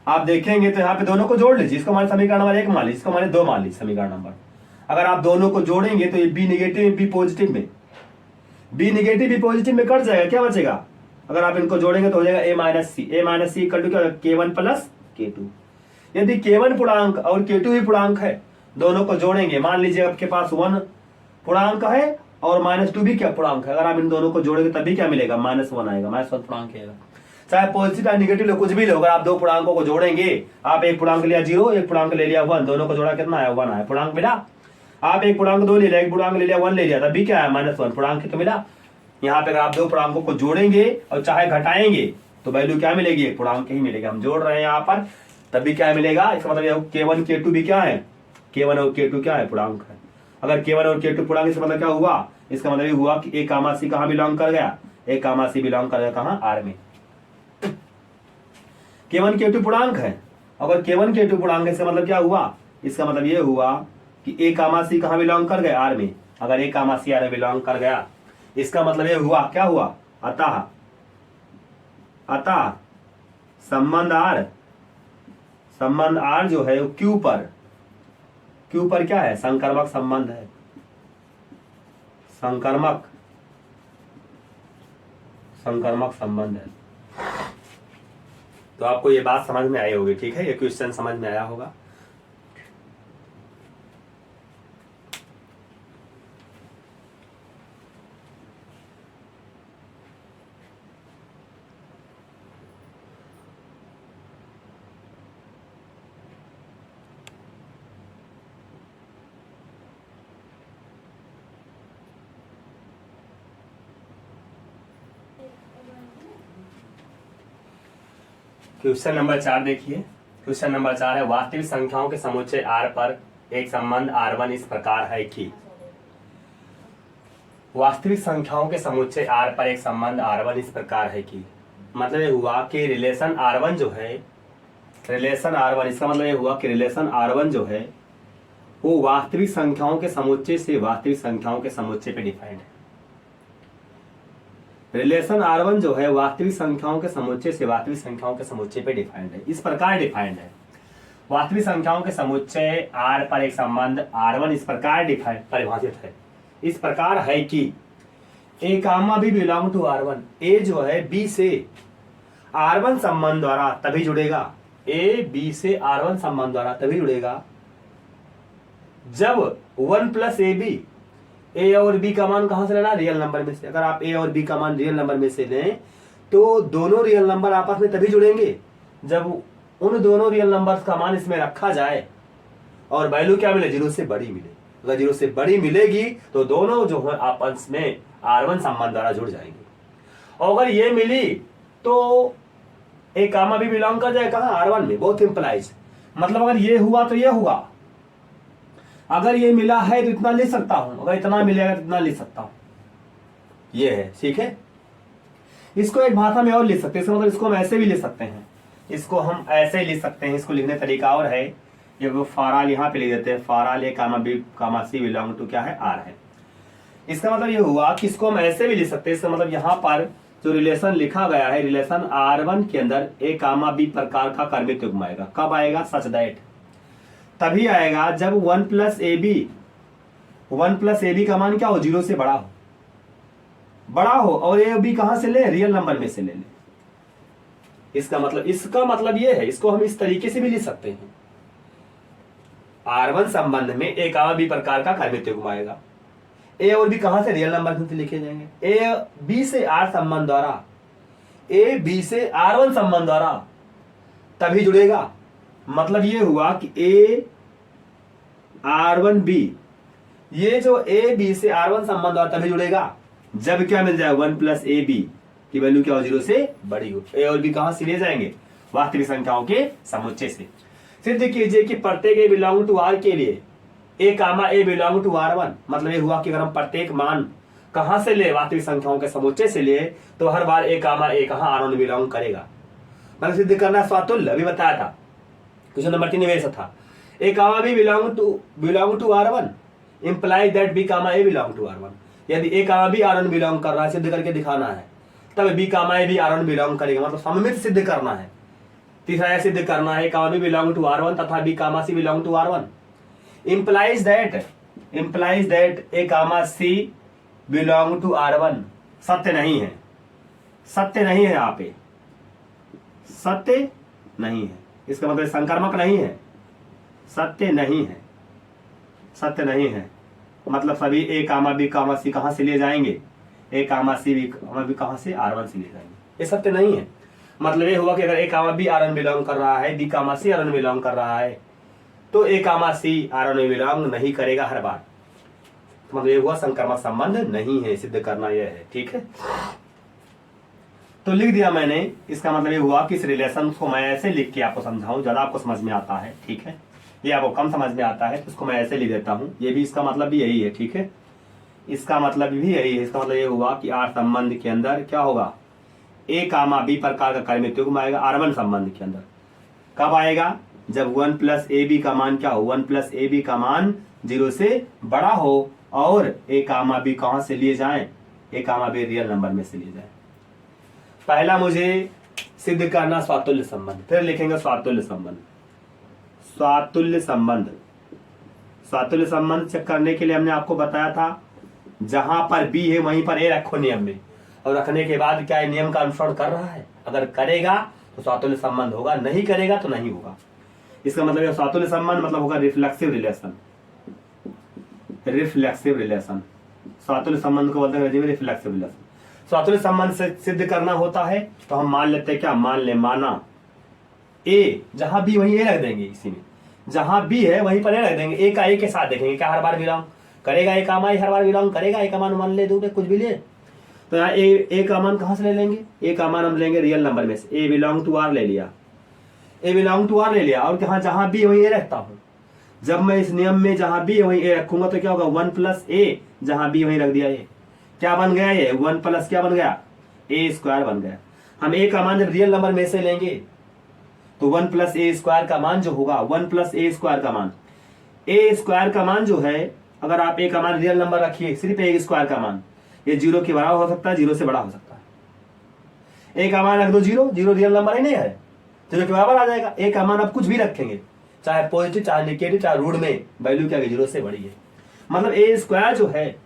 आप देखेंगे तो यहाँ पे दोनों को जोड़ लीजिए, इसको हमारे समीकरण नंबर 1 मान लीजिए, इसको हमारे 2 मान लीजिए समीकरण नंबर। अगर आप दोनों को जोड़ेंगे तो ये बी निगेटिव में बी पॉजिटिव में, बी निगेटिव बी पॉजिटिव में कट जाएगा, क्या बचेगा, अगर आप इनको जोड़ेंगे तो हो जाएगा ए माइनस सी इक्वल टू क्या, K1 प्लस K2। यदि K1 पूर्णांक और K2 भी पूर्णांक है, दोनों को जोड़ेंगे, मान लीजिए आपके पास 1 पूर्णांक है और -2 भी क्या पूर्णांक है, अगर आप इन दोनों को जोड़ेंगे तभी क्या मिलेगा, -1 आएगा, -1 पूर्णांक आएगा। चाहे पॉजिटिव या निगेटिव लो, कुछ भी लो, अगर आप दो पूर्णांकों को जोड़ेंगे, आप एक पूर्णांक लिया 0, एक पूर्णांक ले लिया 1, दोनों को जोड़ा कितना आया, 1 आया, पूर्णांक मिला। आप एक पूर्णांक 2 ले लिया, एक पूर्णांक ले लिया 1 ले लिया, तभी क्या आया, -1, पूर्णांक तो मिला। यहाँ पे अगर आप दो पूर्णांकों को जोड़ेंगे और चाहे घटाएंगे तो वैल्यू क्या मिलेगी, एक पूर्णांक ही मिलेगा। हम जोड़ रहे हैं यहाँ पर, तभी क्या मिलेगा, इसका मतलब K1 K2 भी क्या है, K1 और K2 क्या है, पूर्णांक है। अगर K1 और K2 पूर्णांक, इसका मतलब क्या हुआ, इसका मतलब ये हुआ कि A, C कहाँ बिलोंग कर गया, A, C बिलोंग कर गया कहाँ, R में। K1 K2 पूर्णांक है, अगर K1 K2 पूर्णांक है, इसका मतलब क्या हुआ, इसका मतलब ये हुआ कि A, C कहाँ बिलोंग कर गए, R में। अगर A, C R में बिलोंग कर गया, इसका मतलब ये हुआ, क्या हुआ, अतः संबंध R जो है Q पर क्या है, संकर्मक संबंध है, संकर्मक संबंध है। तो आपको ये बात समझ में आई होगी, ठीक है, ये क्वेश्चन समझ में आया होगा। क्वेश्चन नंबर 4 देखिए। क्वेश्चन नंबर 4 है, वास्तविक संख्याओं के समुच्चय R पर एक संबंध R1 इस प्रकार है कि, वास्तविक संख्याओं के समुच्चय R पर एक संबंध R1 इस प्रकार है कि, मतलब ये हुआ कि रिलेशन R1 जो है, रिलेशन R1, इसका मतलब ये हुआ कि रिलेशन R1 जो है वो वास्तविक संख्याओं के समुच्चय से वास्तविक संख्याओं के समुच्चय पे डिफाइंड है। रिलेशन R1 जो है वास्तविक संख्याओं के समुच्चय से वास्तविक संख्याओं के समुच्चय पे डिफाइंड है, इस प्रकार डिफाइंड है। वास्तविक संख्याओं के समुच्चय R पर एक संबंध R1 इस प्रकार परिभाषित है, इस प्रकार है कि A, B belong to R1, A जो है B से R1 संबंध द्वारा तभी जुड़ेगा, A B से R1 संबंध द्वारा तभी जुड़ेगा जब 1 + AB, A और B का मान कहां से लेना, रियल नंबर में से। अगर आप A और B का मान रियल नंबर में से लें तो दोनों रियल नंबर आपस में तभी जुड़ेंगे जब उन दोनों रियल नंबर्स का मान इसमें रखा जाए और वैल्यू क्या मिले, 0 से बड़ी मिले। अगर 0 से बड़ी मिलेगी तो दोनों जो है आपस में R1 संबंध द्वारा जुड़ जाएंगे। और अगर ये मिली तो A, B बिलोंग कर जाए कहां, R1 में, बोथ इंप्लाइज। मतलब अगर ये हुआ तो ये हुआ, अगर ये मिला है तो इतना ले सकता हूं, अगर इतना मिलेगा तो इतना ले सकता हूं, ये है, ठीक है। इसको एक भाषा में और लिख सकते हैं, मतलब इसको हम ऐसे भी ले सकते हैं, इसको हम ऐसे ही लिख सकते हैं। इसको लिखने तरीका और है, ये वो फाराल यहाँ पे लिख देते हैं, for all A, B, C belong to क्या है, R है। इसका मतलब ये हुआ कि इसको हम ऐसे भी लिख सकते हैं, इसका मतलब यहाँ पर जो रिलेशन लिखा गया है, रिलेशन R1 के अंदर A, B प्रकार का कर्मित युग्म आएगा। कब आएगा, सच दैट, तभी आएगा जब 1 + AB का मान क्या हो, 0 से बड़ा हो और A, B कहां से ले, रियल नंबर में से ले। इसका मतलब ये है, इसको हम इस तरीके से भी लिख सकते हैं। R1 संबंध में A, B प्रकार का कर्मित युग्म आएगा, A और B कहां से, रियल नंबर से लिखे जाएंगे। A, B से R संबंध द्वारा, A, B से R1 संबंध द्वारा तभी जुड़ेगा। मतलब ये हुआ कि A, R1, B, ये जो A, B से R1 संबंध द्वारा तभी जुड़ेगा जब क्या मिल जाए, 1 + AB की वैल्यू क्या हो, 0 से बड़ी हो। A और B कहां से ले जाएंगे, वास्तविक संख्याओं के समुच्चय से। सिद्ध कीजिए कि प्रत्येक A बिलोंग टू R के लिए A, A belong to R1, मतलब ये हुआ कि अगर हम प्रत्येक मान कहां से ले, वास्तविक संख्याओं के समुच्चय से ले, तो हर बार A, A कहां, R1 बिलोंग करेगा। मतलब सिद्ध करना स्वातुल्य, अभी बताया था, क्वेश्चन नंबर 3 में ऐसा था। A, B belong to R1 implies that B, A belong to R1। यदि A, B R1 बिलोंग कर रहा है, सिद्ध करके दिखाना है, तब B, A भी R1 बिलोंग करेगा, मतलब सममित सिद्ध करना है। तीसरा यह सिद्ध करना है, A, B belong to R1 तथा B, C belong to R1 implies that A, C belong to R1 सत्य नहीं है, यहाँ पे सत्य नहीं है। इसका मतलब संकर्मक नहीं है, सत्य नहीं है, सत्य नहीं है। मतलब सभी ए कामा बी कामा सी कहाँ से लिए जाएंगे, ए comma C B comma B कहाँ से R1 से लिए जाएंगे, ये सत्य नहीं है। मतलब ये हुआ कि अगर ए कामा बी R1 बिलोंग कर रहा है, बी कामा सी R1 बिलोंग कर रहा है, तो ए कामा सी R1 में बिलोंग नहीं करेगा हर बार। मतलब ये हुआ संकर्मक संबंध नहीं है, सिद्ध करना यह है। ठीक है, तो लिख दिया मैंने। इसका मतलब ये हुआ कि इस रिलेशन को मैं ऐसे लिख के आपको समझाऊं, ज्यादा आपको समझ में आता है। ठीक है, ये आपको कम समझ में आता है तो उसको मैं ऐसे लिख देता हूं। ये भी इसका मतलब भी यही है। ठीक है, इसका मतलब भी यही है। इसका मतलब ये हुआ कि R संबंध के अंदर क्या होगा, ए कामा बी प्रकार का कर्मित युग्म आएगा R1 संबंध के अंदर। कब आएगा, जब 1 प्लस ए बी का मान क्या हो, 1 प्लस ए बी का मान 0 से बड़ा हो और ए कामा बी कहां से लिए जाए, ए कामा बी रियल नंबर में से लिए जाए। पहला मुझे सिद्ध करना स्वातुल्य संबंध, फिर लिखेंगे स्वातुल्य संबंध। स्वातुल्य संबंध, स्वातुल्य संबंध चेक करने के लिए हमने आपको बताया था जहां पर बी है वहीं पर ए रखो नियम में, और रखने के बाद क्या नियम का अनुसरण कर रहा है, अगर करेगा तो स्वातुल्य संबंध होगा, नहीं करेगा तो नहीं होगा। इसका मतलब स्वातुल्य संबंध मतलब होगा रिफ्लेक्सिव रिलेशन, रिफ्लेक्सिव रिलेशन। स्वातुल्य संबंध को बोलते हैं अंग्रेजी में रिफ्लेक्सिव रिलेशन। स्वातुल्य संबंध से सिद्ध करना होता है तो हम मान लेते हैं क्या, मान ले माना ए, जहां बी वहीं ए रख देंगे, इसी में जहां बी है वहीं पर ए रख देंगे। ए का ए के साथ देखेंगे क्या हर बार बिलोंग करेगा, ए का मान हर बार बिलोंग करेगा, ए का मान मान ले, दो कुछ भी ले, तो यहाँ ए का मान कहां से ले लेंगे, ए का मान हम लेंगे रियल नंबर में से। ए बिलोंग टू आर ले लिया, ए बिलोंग टू आर ले लिया, और कहा जहां बी वहीं ए रखता हूं। जब मैं इस नियम में जहां बी वहीं ए रखूंगा तो क्या होगा, 1 प्लस ए, जहां बी वहीं रख दिया, ये क्या बन गया, ये 1 प्लस क्या बन गया, ए स्क्वायर बन गया। हम ए का मान जब रियल नंबर में से लेंगे तो 1 प्लस ए स्क्वायर का मान जो होगा, 1 प्लस ए स्क्वायर का मान, ए स्क्वायर का मान जो है, अगर आप ए का मान रियल नंबर रखिए, सिर्फ ए स्क्वायर का मान, ये 0 के बराबर हो सकता है, 0 से बड़ा हो सकता है। ए का मान रख दो 0, 0 रियल नंबर ही नहीं है, 0 के बराबर आ जाएगा। ए का मान आप कुछ भी रखेंगे, चाहे पॉजिटिव चाहे नेगेटिव चाहे रूट में, वैल्यू क्या 0 से बड़ी है। मतलब ए स्क्वायर जो है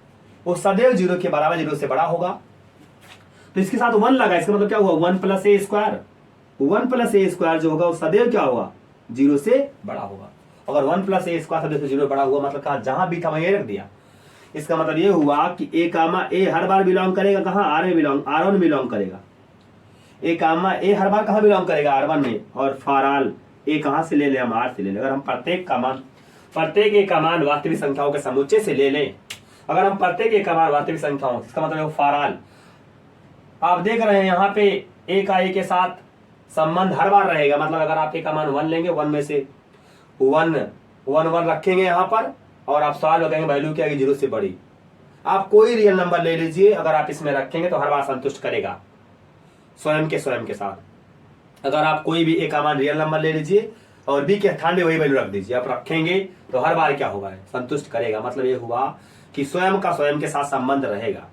वो सदैव 0 के बराबर, 0 से बड़ा होगा। तो इसके साथ 1 लगा, इसका मतलब क्या हुआ, 1 प्लस ए स्क्वायर, 1 प्लस ए स्क्वायर जो होगा वो सदैव क्या होगा, 0 से बड़ा होगा। अगर 1 प्लस ए स्क्वायर सदैव से 0 बड़ा हुआ, मतलब कहा जहां भी था वहीं रख दिया। इसका मतलब ये हुआ कि ए कामा ए हर बार बिलोंग करेगा कहां, आर में बिलोंग, R1 में बिलोंग करेगा। ए कामा ए हर बार कहां बिलोंग करेगा, R1 में। और फॉर ए कहां से ले ले, हम R से ले ले। अगर हम प्रत्येक का मान, प्रत्येक ए का मान वास्तविक संख्याओं के समुच्चय से ले लें, अगर हम प्रत्येक ए का मान वास्तविक संख्याओं, इसका मतलब फॉर आप देख रहे हैं यहाँ पे ए का ए के साथ संबंध हर बार रहेगा। मतलब अगर आप ए का मान 1 लेंगे, 1 में से 1 रखेंगे यहाँ पर, और आप सवाल लगाएंगे वैल्यू क्या है 0 से बड़ी। आप कोई रियल नंबर ले लीजिए, अगर आप इसमें रखेंगे तो हर बार संतुष्ट करेगा स्वयं के साथ। अगर आप कोई भी ए का मान रियल नंबर ले लीजिए और बी के स्थान में वही वैल्यू रख दीजिए, आप रखेंगे तो हर बार क्या होगा, संतुष्ट करेगा। मतलब ये हुआ कि स्वयं का स्वयं के साथ संबंध रहेगा।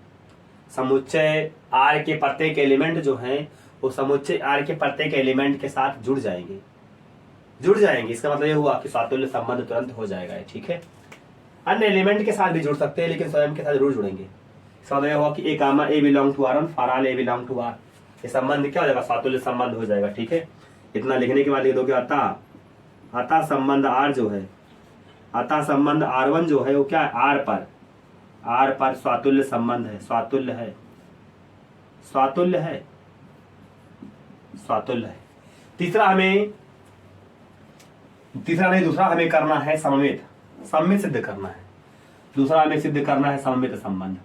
समुच्चय आर के प्रत्येक एलिमेंट जो हैं वो समुच्चय आर के प्रत्येक एलिमेंट के साथ जुड़ जाएंगे। इसका मतलब ये हुआ कि स्वातुल्य संबंध तुरंत हो जाएगा। ठीक है, अन्य एलिमेंट के साथ भी जुड़ सकते हैं लेकिन स्वयं के साथ जरूर जुड़ेंगे। इसका मतलब ये हुआ कि A comma A belong to R1, for all A belong to R, ये संबंध क्या हो जाएगा, स्वातुल्य संबंध हो जाएगा। ठीक है, इतना लिखने के बाद लिख दो कि अतः संबंध R जो है, अतः संबंध R1 जो है वो क्या है, R पर स्वातुल्य संबंध है, स्वातुल्य है। दूसरा हमें करना है सममित सिद्ध करना है। दूसरा हमें सिद्ध करना है सममित संबंध।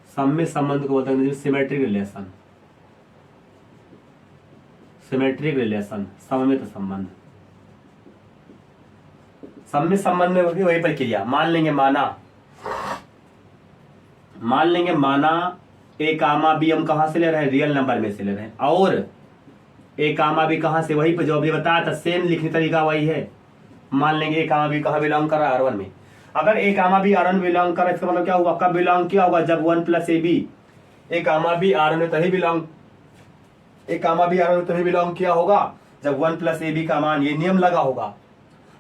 सममित संबंध को बोलते हैं सिमेट्रिक रिलेशन। सममित संबंध में भी वही प्रक्रिया। मान लेंगे माना ए कामा बी हम कहां से ले रहे हैं, रियल नंबर में से ले रहे हैं, और ए कामा बी कहां से, वही पे जो अभी बताया था सेम लिखने तरीका वही है। मान लेंगे ए कामा बी कहां बिलोंग कर रहा है, R1 में। अगर ए कामा बी R1 में बिलोंग कर रहा है, इसका मतलब क्या हुआ, कब बिलोंग किया होगा, जब 1 plus A B, A comma B R1 में तभी बिलोंग किया होगा जब 1 प्लस ए बी का मान, ये नियम लगा होगा।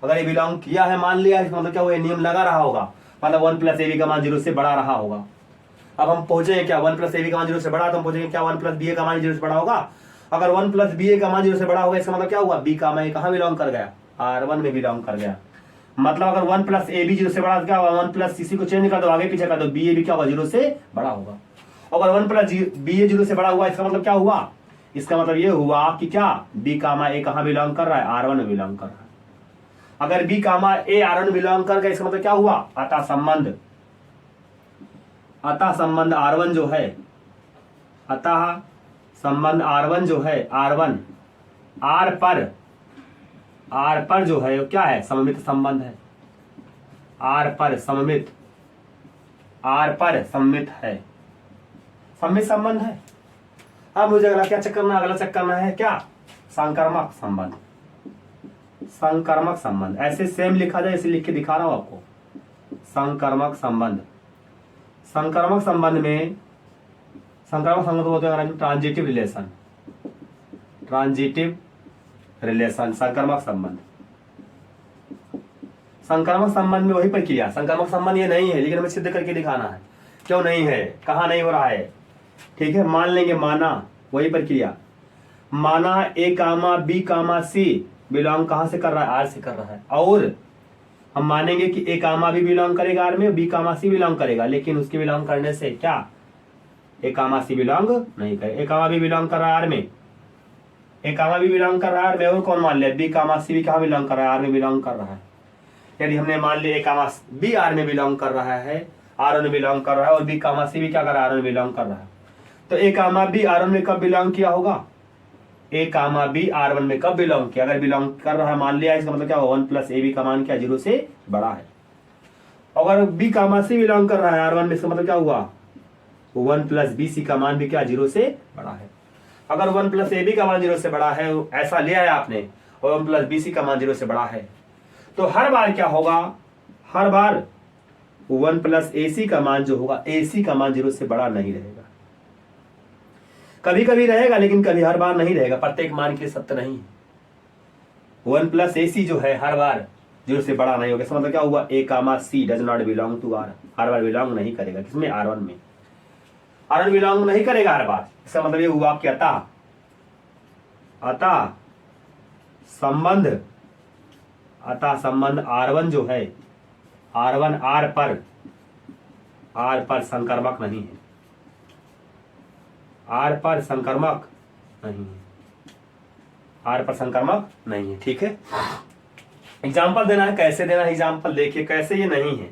अगर ये बिलोंग किया है मान लिया, इसका मतलब क्या हुआ, ये नियम लगा रहा होगा, मतलब 1 प्लस ए बी का मान 0 से बड़ा रहा होगा। अब हम पहुंचेंगे क्या, 1 प्लस ए बी का मान 0 से बड़ा, तो हम पहुंचेंगे क्या 1 प्लस बी ए का मान 0 से बड़ा होगा। अगर 1 प्लस बी ए का मान 0 से बड़ा होगा इसका मतलब क्या हुआ, बी का मान कहाँ बिलोंग कर गया, R1 में बिलोंग कर गया। मतलब अगर 1 प्लस ए बी 0 से बड़ा क्या होगा, 1 प्लस इसी को चेंज कर दो, आगे पीछे कर दो, बी ए बी क्या होगा 0 से बड़ा होगा। अगर 1 प्लस बी ए 0 से बड़ा हुआ इसका मतलब क्या हुआ, इसका मतलब ये हुआ कि क्या बी कामा ए कहाँ बिलोंग कर रहा है, R1 में बिलोंग कर रहा है। अगर बी कामा ए R1 में बिलोंग कर गया इसका मतलब क्या हुआ, अतः संबंध R1 जो है, अतः संबंध R1 जो है, R1 R पर जो है क्या है, सममित संबंध है। R पर सममित है, सममित संबंध है। अब मुझे अगला क्या चेक करना है, अगला चेक करना है क्या, संकर्मक संबंध। ऐसे सेम लिखा जाए, इसे लिख के दिखा रहा हूं आपको। संकर्मक संबंध में बोलते हैं ट्रांजिटिव रिलेशन। संकर्मक संबंध में वही प्रक्रिया, संकर्मक संबंध ये नहीं है, लेकिन हमें सिद्ध करके दिखाना है। क्यों नहीं है, कहाँ नहीं हो रहा है, ठीक है। मान लेंगे, माना वही प्रक्रिया, माना ए कामा बी कामा सी बिलोंग कहाँ से कर रहा है, आर से कर रहा है। और हम मानेंगे कि ए कामा बी बिलोंग करेगा आर में, बी कामा सी बिलोंग करेगा, लेकिन उसके बिलोंग करने से क्या ए कामा सी बिलोंग नहीं करे। ए कामा बी बिलोंग कर रहा है आर में, ए कामा बी बिलोंग कर रहा है आर में, और कौन मान लिया, बी कामा सी भी कहाँ बिलोंग कर रहा है, आर में बिलोंग कर रहा है। यदि हमने मान लिया ए कामा बी आर में बिलोंग कर रहा है, आर में बिलोंग कर रहा है, और बी कामा सी भी क्या कर रहा है, आर में बिलोंग कर रहा है, तो ए कामा बी आर में कब बिलोंग किया होगा, ए कामा बी R1 में कब बिलोंग किया, अगर बिलोंग कर रहा है मान लिया, इसका मतलब क्या होगा 1 प्लस ए बी का मान क्या 0 से बड़ा है। अगर बी कामा सी बिलोंग कर रहा है R1 में, इसका मतलब क्या हुआ 1 प्लस बी सी का मान भी क्या 0 से बड़ा है। अगर 1 प्लस ए बी का मान 0 से बड़ा है, ऐसा लिया है आपने, और 1 प्लस बी सी का मान 0 से बड़ा है, तो हर बार क्या होगा, हर बार 1 प्लस ए सी का मान जो होगा, ए सी का मान 0 से बड़ा नहीं रहेगा। कभी कभी रहेगा, लेकिन कभी हर बार नहीं रहेगा, प्रत्येक मान के सत्य नहीं है। 1 प्लस ए सी जो है हर बार 0 से बड़ा नहीं होगा। इसका मतलब क्या हुआ, A comma C does not belong to R, हर बार बिलोंग नहीं करेगा, किसमें, R1 में। R1 बिलोंग नहीं करेगा हर बार। इसका मतलब ये हुआ कि अतः संबंध R1 जो है, R1 R पर संकर्मक नहीं है, R पर संकर्मक नहीं है, ठीक है। एग्जाम्पल देना है, कैसे देना है एग्जाम्पल, देखिए कैसे ये नहीं है।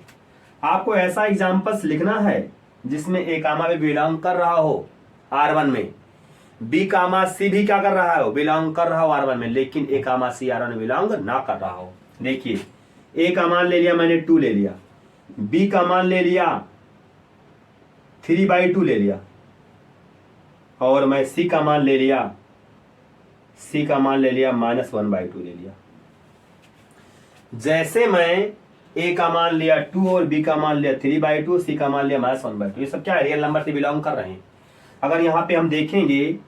आपको ऐसा एग्जाम्पल्स लिखना है जिसमें ए कामा भी बिलोंग कर रहा हो R1 में, बी कामा सी भी क्या कर रहा हो, बिलोंग कर रहा हो R1 में, लेकिन ए कामा सी R1 में बिलोंग ना कर रहा हो। देखिए ए का मान ले लिया मैंने 2 ले लिया, बी का मान ले लिया 3/2 ले लिया, और मैं सी का मान ले लिया -1/2 ले लिया। जैसे मैं ए का मान लिया 2 और बी का मान लिया 3/2, सी का मान लिया -1/2, ये सब क्या है, रियल नंबर से बिलोंग कर रहे हैं। अगर यहाँ पे हम देखेंगे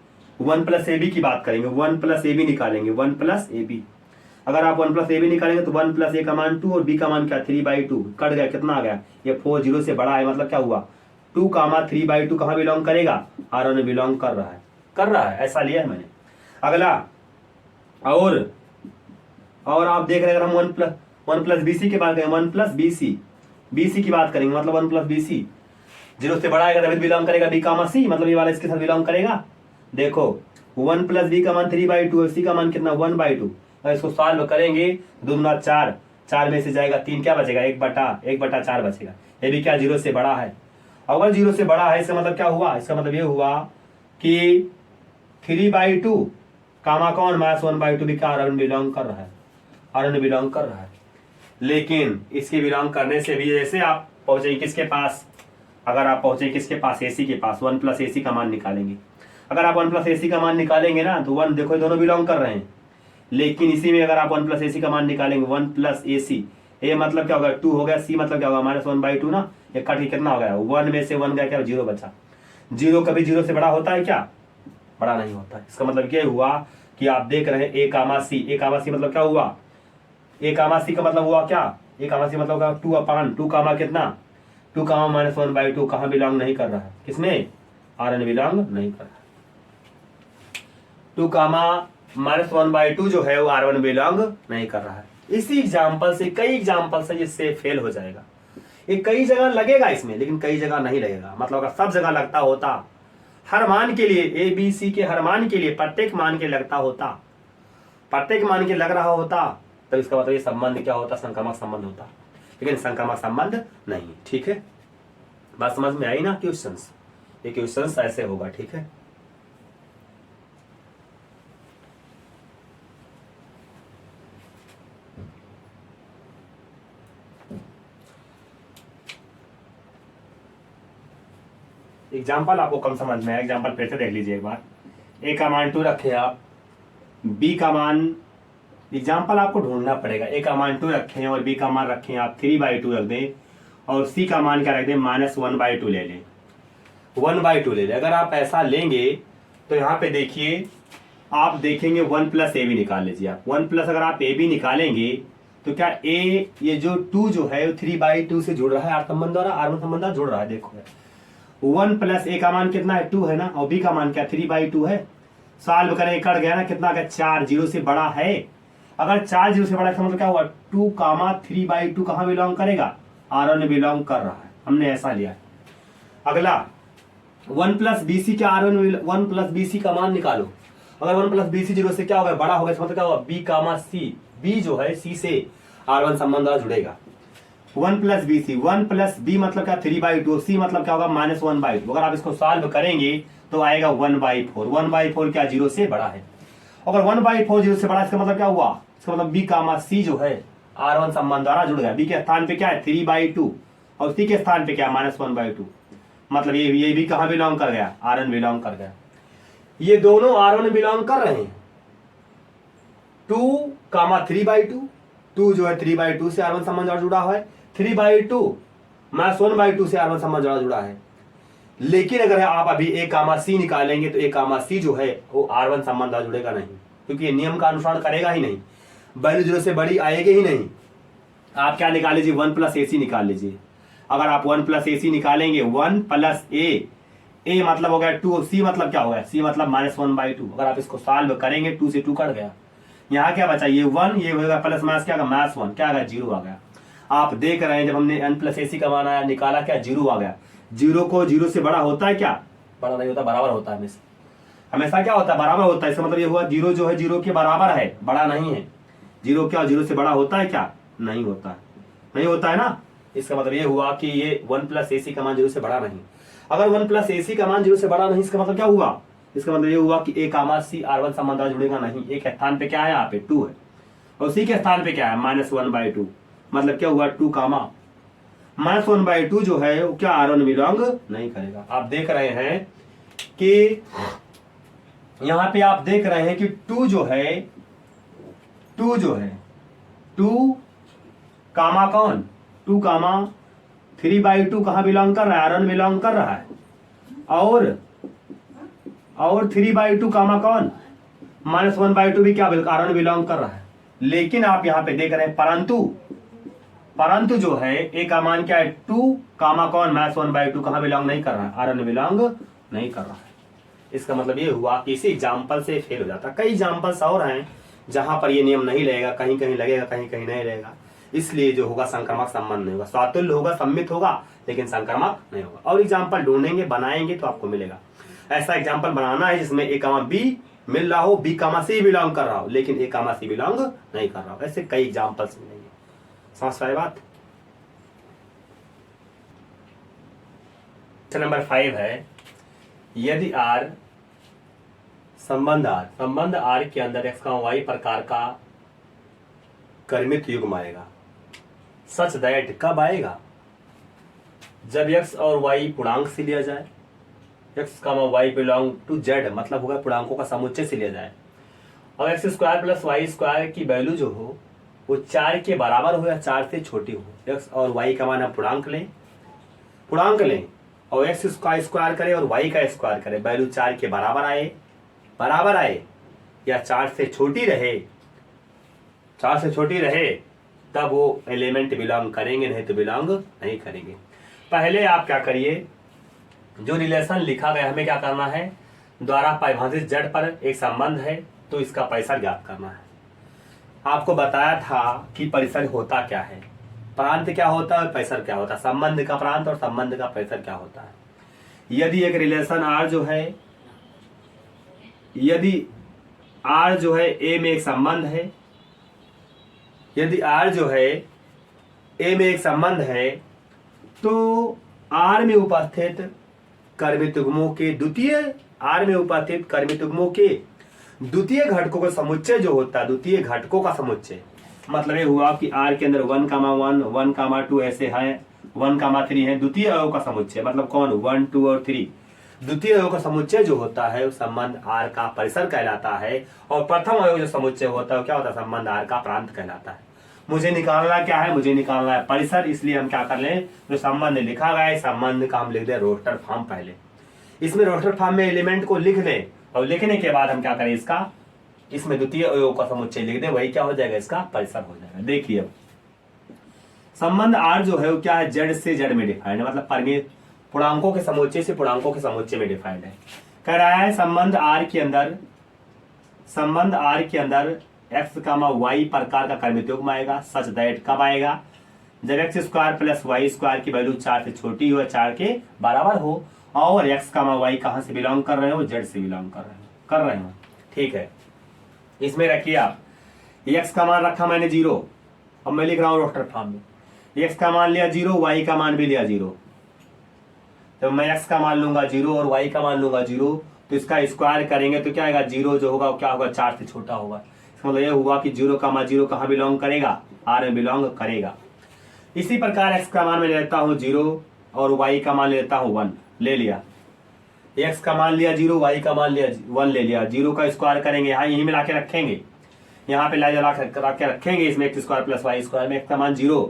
1 प्लस ए बी की बात करेंगे, 1 प्लस ए बी निकालेंगे, 1 प्लस ए बी, अगर आप 1 प्लस ए बी निकालेंगे तो 1 प्लस ए का मान 2 और बी का मान क्या 3/2, कट गया, कितना आ गया, ये 4 0 से बड़ा है, मतलब क्या हुआ 2 कामा 3/2 कहाँ बिलोंग करेगा, R1 में बिलोंग कर रहा है, ऐसा लिया है मैंने। अगला और आप देख रहे हैं, अगर हम 1 प्लस बी सी की बात करें, 1 प्लस बी सी की बात करेंगे, मतलब 1 प्लस बी सी 0 से बड़ा है तभी बिलोंग करेगा बी कामा सी, मतलब ये वाला इसके साथ बिलोंग करेगा। देखो 1 प्लस बी का मान 3/2 और सी का मान कितना 1/2, अगर इसको सॉल्व करेंगे 2 दूना 4, 4 में से जाएगा 3, क्या बचेगा 1/4 बचेगा। ये भी क्या 0 से बड़ा है। अगर 0 से बड़ा है इसका मतलब क्या हुआ, इसका मतलब ये हुआ कि 3/2 कामा कौन -1/2 भी क्या R1 में बिलोंग कर रहा है। लेकिन इसके बिलोंग करने से भी जैसे आप पहुंचे किसके पास, अगर आप पहुंचे किसके पास, AC के पास, 1 प्लस AC का मान निकालेंगे। अगर आप 1 प्लस AC का मान निकालेंगे ना तो 1, देखो दोनों बिलोंग कर रहे हैं, लेकिन इसी में अगर आप 1 प्लस AC का मान निकालेंगे, 1 प्लस AC, ए मतलब क्या होगा 2 हो गया, सी मतलब क्या होगा -1/2 ना, ये कट के कितना हो गया 1 में से 1 गया, क्या 0 बचा। 0 कभी 0 से बड़ा होता है क्या, बड़ा नहीं होता है। इसका मतलब ये हुआ कि आप देख रहे हैं ए कामा सी मतलब क्या हुआ, ए कामा सी का मतलब हुआ क्या, ए कामा सी मतलब होगा 2/2 कामा कितना 2 कामा माइनस 1/2 कहाँ बिलोंग नहीं कर रहा है, किसमें, Rn बिलोंग नहीं कर रहा है। 2 कामा माइनस 1/2 जो है वो R1 बिलोंग नहीं कर रहा है। इसी एग्जाम्पल से कई एग्जाम्पल से जिससे फेल हो जाएगा। ये कई जगह लगेगा इसमें, लेकिन कई जगह नहीं लगेगा। मतलब अगर सब जगह लगता होता, हर मान के लिए ए बी सी के हर मान के लिए प्रत्येक मान के लगता होता, प्रत्येक मान के लग रहा होता, तब इसका मतलब ये संबंध क्या होता, संक्रामक संबंध होता। लेकिन संक्रामक संबंध नहीं। ठीक है, बात समझ में आई ना। क्वेश्चंस, ये क्वेश्चंस ऐसे होगा। ठीक है, एग्जाम्पल आपको कम समझ में आया, एग्जाम्पल फिर से देख लीजिए एक बार। ए का मान 2 रखे आप, बी का मान, एग्जाम्पल आपको ढूंढना पड़ेगा। ए का मान 2 रखें और बी का मान रखें आप 3/2 रख दें, और सी का मान क्या रख दें, -1/2 ले लें, 1/2 ले लें। अगर आप ऐसा लेंगे तो यहाँ पे देखिए, आप देखेंगे 1 + ए बी निकाल लीजिए आप। 1 प्लस अगर आप ए बी निकालेंगे तो क्या ए, ये जो 2 जो है वो 3/2 से जुड़ रहा है, आर संबंध द्वारा, R1 संबंध द्वारा जुड़ रहा है। देखो 1 + ए का मान कितना है, 2 है ना, और बी का मान क्या 3/2 है। सॉल्व करें, कट गया ना, कितना का 4, 0 से बड़ा है। अगर 4 0 से बड़ा है तो मतलब क्या हुआ, 2 कामा 3/2 कहाँ बिलोंग करेगा, R1 बिलोंग कर रहा है। हमने ऐसा लिया। अगला 1 + BC क्या, R1 1 + BC का मान निकालो। अगर 1 + BC 0 से क्या होगा, बड़ा होगा, इसका मतलब क्या होगा, B कामा C, B जो है C से R1 संबंध द्वारा जुड़ेगा। 1 + BC, 1 + B मतलब क्या 3/2, C मतलब क्या होगा -1/2। अगर आप इसको सॉल्व करेंगे तो आएगा 1/4। 1/4 क्या 0 से बड़ा है। अगर 1/4 0 से बड़ा, इसका मतलब क्या हुआ, इसका मतलब B कामा C जो है R1 संबंध द्वारा जुड़ गया। B के स्थान पे क्या है 3/2 और C के स्थान पे क्या -1/2। मतलब ये भी कहाँ बिलोंग कर गया, R1 बिलोंग कर गया। ये दोनों R1 बिलोंग कर रहे हैं। 2 कामा 3/2, 2 जो है 3/2 से R1 संबंध द्वारा जुड़ा हुआ है, 3/2 -1/2 से R1 संबंध द्वारा जुड़ा है। लेकिन अगर आप अभी ए कामा सी निकालेंगे तो ए कामा सी जो है वो R1 संबंध द्वारा जुड़ेगा नहीं, क्योंकि ये नियम का अनुसरण करेगा ही नहीं, वैल्यू 0 से बड़ी आएगी ही नहीं। आप क्या निकाल लीजिए, 1 + AC निकाल लीजिए। अगर आप 1 + AC निकालेंगे, 1 + ए मतलब हो गया 2, सी मतलब क्या हो गया, सी मतलब -1/2। अगर आप इसको सॉल्व करेंगे 2 से 2 कट गया, यहाँ क्या बचा, ये 1, ये होगा प्लस माइनस क्या -1, क्या आ गया 0 आ गया। आप देख रहे हैं जब हमने n + AC का मान आया निकाला, क्या 0 आ गया। 0 को 0 से बड़ा होता है क्या, बड़ा नहीं होता, बराबर होता है हमेशा। हमेशा क्या होता है, बराबर होता है। इसका मतलब ये हुआ 0 जो है 0 के बराबर है, बड़ा नहीं है। 0 क्या 0 से बड़ा होता है क्या, नहीं होता है, नहीं होता है ना। इसका मतलब ये हुआ कि ये 1 + AC का मान 0 से बड़ा नहीं। अगर 1 + AC का मान 0 से बड़ा नहीं, इसका मतलब क्या हुआ, इसका मतलब ये हुआ कि ए कामा सी R1 संबंध द्वारा जुड़ेगा नहीं। एक स्थान पे क्या है, यहाँ पे 2 है, और सी के स्थान पे क्या है -1/2। मतलब क्या हुआ, 2 कामा -1/2 जो है वो क्या R1 बिलोंग नहीं करेगा। आप देख रहे हैं कि यहाँ पे आप देख रहे हैं कि 2 जो है 2 कामा कौन, 2 कामा 3/2 कहाँ बिलोंग कर रहा है, R1 बिलोंग कर रहा है। और 3/2 कामा कौन, -1/2 भी क्या R1 बिलोंग कर रहा है। लेकिन आप यहाँ पे देख रहे हैं परंतु जो है ए का मान क्या है 2 कामा कौन -1/2 कहाँ बिलोंग नहीं कर रहा है, R1 बिलोंग नहीं कर रहा है। इसका मतलब ये हुआ कि इसी एग्जाम्पल से फेल हो जाता। कई एग्जाम्पल्स और हैं जहां पर ये नियम नहीं लगेगा, कहीं कहीं लगेगा, कहीं कहीं नहीं लगेगा। इसलिए जो होगा संक्रामक संबंध नहीं होगा, स्वातुल्य होगा, सम्मित होगा, लेकिन संक्रामक नहीं होगा। और एग्जाम्पल ढूंढेंगे, बनाएंगे तो आपको मिलेगा। ऐसा एग्जाम्पल बनाना है जिसमें ए कामा बी मिल रहा हो, बी कामा सी बिलोंग कर रहा हो, लेकिन ए कामा सी बिलोंग नहीं कर रहा हो। ऐसे कई एग्जाम्पल्स मिलेंगे। समझ पाए बात। नंबर 5 है, यदि R संबंध R के अंदर x, y प्रकार का कर्मित युग्म आएगा, सच दैट कब आएगा, जब x और y पूर्णांक से लिया जाए, x, y belong to z मतलब होगा पूर्णांकों का समुच्चय से लिया जाए, और x² + y² की वैल्यू जो हो वो 4 के बराबर हो या 4 से छोटी हो। x और y का मान हम पूर्णांक लें और x² करें और y का स्क्वायर करें, वैल्यू 4 के बराबर आए या 4 से छोटी रहे, तब वो एलिमेंट बिलोंग करेंगे, नहीं तो बिलोंग नहीं करेंगे। पहले आप क्या करिए, जो रिलेशन लिखा गया हमें क्या करना है, द्वारा परिभाषित जड़ पर एक संबंध है तो इसका परिसर ज्ञात करना है। आपको बताया था कि परिसर होता क्या है, प्रांत क्या होता है और परिसर क्या होता है, संबंध का प्रांत और संबंध का परिसर क्या होता है। यदि एक रिलेशन आर जो है, यदि आर जो है ए में एक संबंध है, यदि आर जो है ए में एक संबंध है तो आर में उपस्थित कर्मितुग्मों के द्वितीय, आर में उपस्थित कर्मितुग्मों के द्वितीय घटकों का समुच्चय जो होता है, द्वितीय घटकों का समुच्चय, मतलब ये हुआ कि आर के अंदर 1,1 1,2 ऐसे हैं, 1,3 है, द्वितीय अवयव का समुच्चय, मतलब कौन 1 2 और 3, द्वितीय अवयव का समुच्चय जो होता है उस संबंध आर का परिसर कहलाता है। और प्रथम अवयव जो समुच्चय होता है वो क्या होता है, संबंध आर का प्रांत कहलाता है। मुझे निकालना क्या है, मुझे निकालना है परिसर, इसलिए हम क्या कर लें, जो संबंध लिखा गया है संबंध का हम लिख दें रोस्टर फॉर्म। पहले इसमें रोस्टर फॉर्म में एलिमेंट को लिख दें और लिखने के बाद हम क्या करें, इसका इसमें द्वितीय अवयव का समुच्चय लिख दें, वही क्या हो जाएगा, इसका परिसर हो जाएगा। देखिए अब संबंध आर जो है वो क्या है, जड़ से जड़ में डिफाइंड है, मतलब परिमेय पूर्णांकों के समुच्चय से पूर्णांकों के समुच्चय में डिफाइंड है। कह रहा है संबंध आर के अंदर, संबंध आर के अंदर x, y प्रकार का कर्मितयुग्म आएगा, सच दैट कब आएगा, जब x² + y² की वैल्यू 4 से छोटी हो, 4 के बराबर हो, और x, y कहां से बिलोंग कर रहे हो, जड़ से बिलोंग कर रहे हो। ठीक है, इसमें रखिए आप x का मान रखा मैंने 0, अब मैं लिख रहा हूं रोस्टर फॉर्म में, x का मान लिया 0, y का मान भी लिया 0, तो मैं x का मान लूंगा 0 और y का मान लूंगा 0, तो इसका स्क्वायर करेंगे तो क्या आएगा, 0 जो होगा क्या होगा, 4 से छोटा होगा। इसका मतलब यह हुआ कि 0 का मान 0 कहाँ बिलोंग करेगा, r में बिलोंग करेगा। इसी प्रकार x का मान मैं लेता हूँ 0 और y का मान लेता हूँ 1, ले लिया, x का मान लिया 0, y का मान लिया 1 ले लिया, 0 का स्क्वायर करेंगे, यहाँ यहीं में लाके रखेंगे, यहाँ पे ला के रखेंगे, इसमें x² + y² में x का मान 0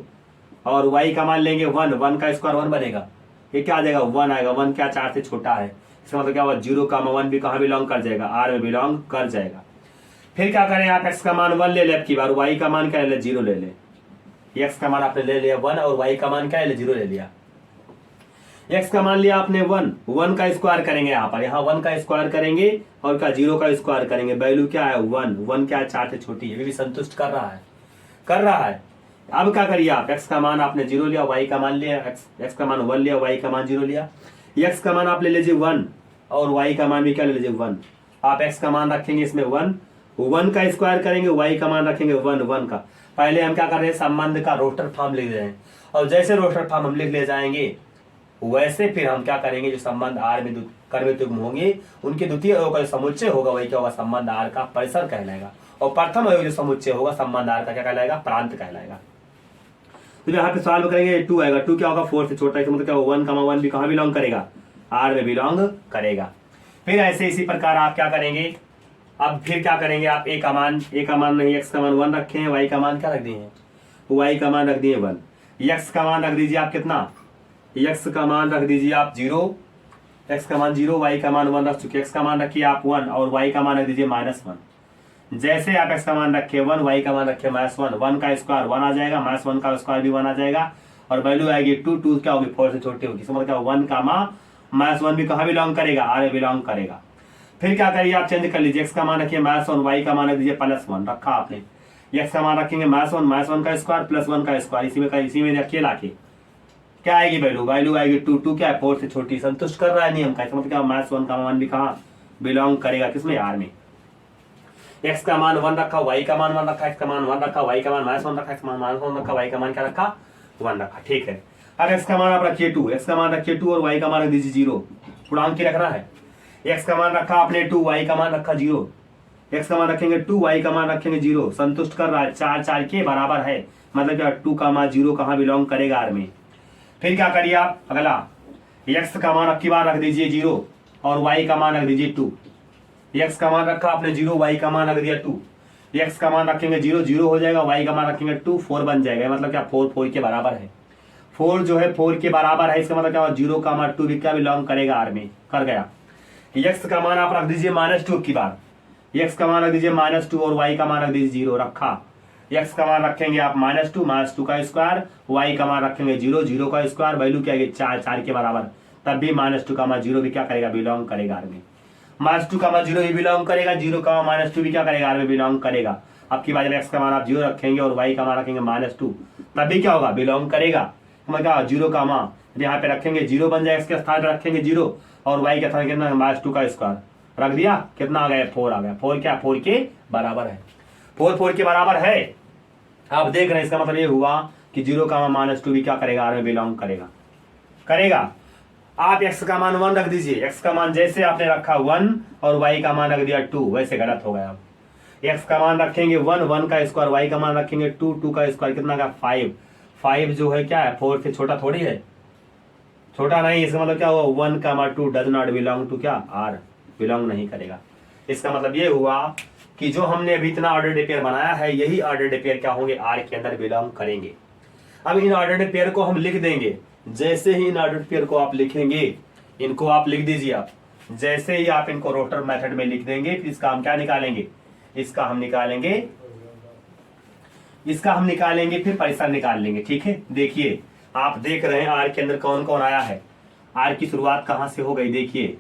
और y का मान लेंगे 1, 1 का स्क्वायर 1 बनेगा, ये क्या आ जाएगा 1 आएगा, 1 क्या 4 से छोटा है, इसका मतलब क्या हुआ 0 का मान 1 भी कहाँ बिलोंग कर जाएगा, r में बिलोंग कर जाएगा। फिर क्या करें आप, x का मान 1 ले ले, अब की बार y का मान क्या ले, 0 ले ले, x का मान आपने ले लिया 1 और y का मान क्या ले, 0 ले लिया। x का मान लिया आपने 1 का स्क्वायर करेंगे, यहाँ पर यहाँ 1 का स्क्वायर करेंगे और क्या 0 का स्क्वायर करेंगे, वैल्यू क्या है 1 क्या है 4 से छोटी है, भी संतुष्ट कर रहा है। अब क्या करिए आप, x का मान आपने 0 लिया, y का मान लिया, x का मान 1 लिया, y का मान 0 लिया, x का मान आप ले लीजिए 1 और y का मान भी क्या ले लीजिए 1, आप x का मान रखेंगे इसमें 1 का स्क्वायर करेंगे, y का मान रखेंगे 1 का। पहले हम क्या कर रहे हैं, संबंध का रोस्टर फॉर्म लिख रहे हैं, और जैसे रोस्टर फॉर्म हम लिख ले जाएंगे वैसे फिर हम क्या करेंगे, जो संबंध आर में कर्मितयुग्म होंगे उनके द्वितीय अवयव का जो समुच्चय होगा वही क्या होगा, संबंध आर का परिसर कहलाएगा, और प्रथम अवयव जो समुच्चय होगा संबंध आर का क्या कहलाएगा, प्रांत कहलाएगा। तो यहाँ पे सॉल्व करेंगे 2 आएगा, 2 क्या होगा 4 से छोटा, इसका मतलब क्या होगा 1,1 भी कहाँ बिलोंग करेगा, आर में बिलोंग करेगा। फिर ऐसे इसी प्रकार आप क्या करेंगे, अब फिर क्या करेंगे आप, a का मान नहीं, x का मान 1 रखे हैं, y का मान क्या रख दिए हैं, y का मान रख दिए 1, x का मान रख दीजिए आप कितना, x का मान रख दीजिए आप 0, x का मान 0, y का मान 1 रख चुके, x का मान रखिए आप 1 और y का मान रख दीजिए -1। जैसे आप x का मान रखे 1, y का मान रखे -1, 1 का स्क्वायर 1 आ जाएगा, -1 का स्क्वायर भी 1 आ जाएगा, और वैल्यू आएगी 2 क्या होगी 4 से छोटी होगी, इसका मतलब क्या 1 का मान -1 भी कहाँ बिलोंग करेगा, r में बिलोंग करेगा। फिर क्या करिए आप, चेंज कर लीजिए, x का मान रखिए -1, y का मान रख दीजिए +1, रखा आपने, x का मान रखेंगे -1 का स्क्वायर +1 का स्क्वायर, इसी में रखिए लाके, क्या आएगी वैल्यू आएगी 2 क्या है 4 से छोटी, संतुष्ट कर रहा है नियम का, इसका मतलब क्या -1 का मान भी कहाँ बिलोंग करेगा, किसमें, r में। x का मान 1 रखा, y का मान 1 रखा, x का मान 1 रखा, y का मान -1 रखा, x का मान -1 रखा, y का मान क्या रखा 1 रखा। ठीक है, अब x का मान आप रखिए 2, x का मान रखिए 2 और y का मान रख दीजिए 0, पूर्णांक ही रखना है। x का मान रखा आपने 2, y का मान रखा 0, x का मान रखेंगे 2, y का मान रखेंगे 0, संतुष्ट कर रहा है, 4 के बराबर है, मतलब क्या 2 का मान 0 कहाँ बिलोंग करेगा, r में। फिर क्या करिए आप, अगला x का मान अब की बार रख दीजिए 0 और y का मान रख दीजिए 2, x का मान रखा आपने 0, y का मान रख दिया 2, x का मान रखेंगे 0 हो जाएगा, y का मान रखेंगे 2 4 बन जाएगा, मतलब क्या 4 के बराबर है, 4 जो है 4 के बराबर है, इसका मतलब क्या होगा 0 का मान 2 भी क्या बिलोंग करेगा, r में, कर गया। x का मान आप रख दीजिए -2 की बार, x का मान रख दीजिए -2 और y का मान रख दीजिए 0, रखा। एक्स का मान रखेंगे आप -2 का स्क्वायर, वाई का मान रखेंगे 0 का स्क्वायर, वैल्यू क्या है 4 के बराबर, तब भी -2 का मान 0 भी क्या करेगा, बिलोंग करेगा आर में। -2 का मान 0 भी बिलोंग करेगा, 0 का मान -2 भी क्या करेगा, आर में बिलोंग करेगा। अब की बात में एक्स का मान आप 0 रखेंगे और वाई का मान रखेंगे -2, तब भी क्या होगा, बिलोंग करेगा। मतलब क्या 0 का मान यहाँ पे रखेंगे 0 बन जाएगा, इसके स्थान पे रखेंगे 0 और वाई के स्थान कितना -2 का स्क्वायर रख दिया, कितना आ गया 4 आ गया। 4 क्या 4 के बराबर है, 4 के बराबर है। आप देख रहे हैं इसका मतलब ये हुआ कि 0 का मान -2 भी क्या करेगा, आर में बिलोंग करेगा। आप x का मान 1 रख दीजिए, x का मान जैसे आपने रखा 1 और y का मान रख दिया 2, वैसे गलत हो गया। आप x का मान रखेंगे 1 का स्क्वायर, y का मान रखेंगे 2 का स्क्वायर, कितना का 5 जो है क्या है 4 से छोटा थोड़ी है, छोटा नहीं। इसका मतलब क्या हुआ 1 का मान 2 डज नॉट बिलोंग टू क्या, आर, बिलोंग नहीं करेगा। इसका मतलब ये हुआ कि जो हमने अभी इतना ऑर्डर पेयर बनाया है, यही ऑर्डर पेयर क्या होंगे, आर के अंदर बिलोंग करेंगे। अब इन ऑर्डर पेयर को हम लिख देंगे, जैसे ही इन ऑर्डर पेयर को आप लिखेंगे, इनको आप लिख दीजिए। आप जैसे ही आप इनको रोटर मेथड में लिख देंगे, फिर इसका हम क्या निकालेंगे, इसका हम निकालेंगे फिर परिसर निकाल लेंगे। ठीक है, देखिए आप देख रहे हैं आर के अंदर कौन कौन आया है, आर की शुरुआत कहां से हो गई। देखिए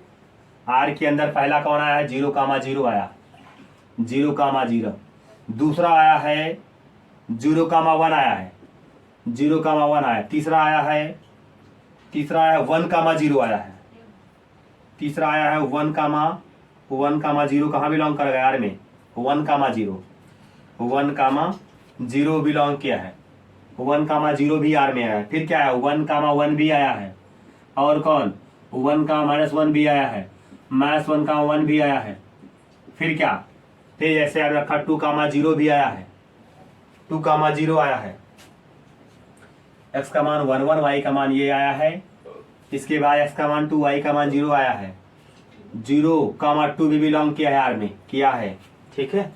आर के अंदर पहला कौन आया है, 0,0 आया, 0,0। दूसरा आया है 0,1 आया है, 0,1 आया। तीसरा आया है 1,0 आया है, तीसरा आया है 1,0 कहाँ बिलोंग करेगा आर में, 1,0 बिलोंग किया है, 1,0 भी आर में आया है। फिर क्या है 1,1 भी आया है, और कौन 1,-1 भी आया है, -1,1 भी आया है। फिर क्या, फिर जैसे आपने रखा 2,0 भी आया है, 2,0 आया है। x का मान 1 y का मान ये आया है। इसके बाद x का मान 2 y का मान 0 आया है, 0,2 भी बिलोंग किया है आर में, किया है। ठीक है,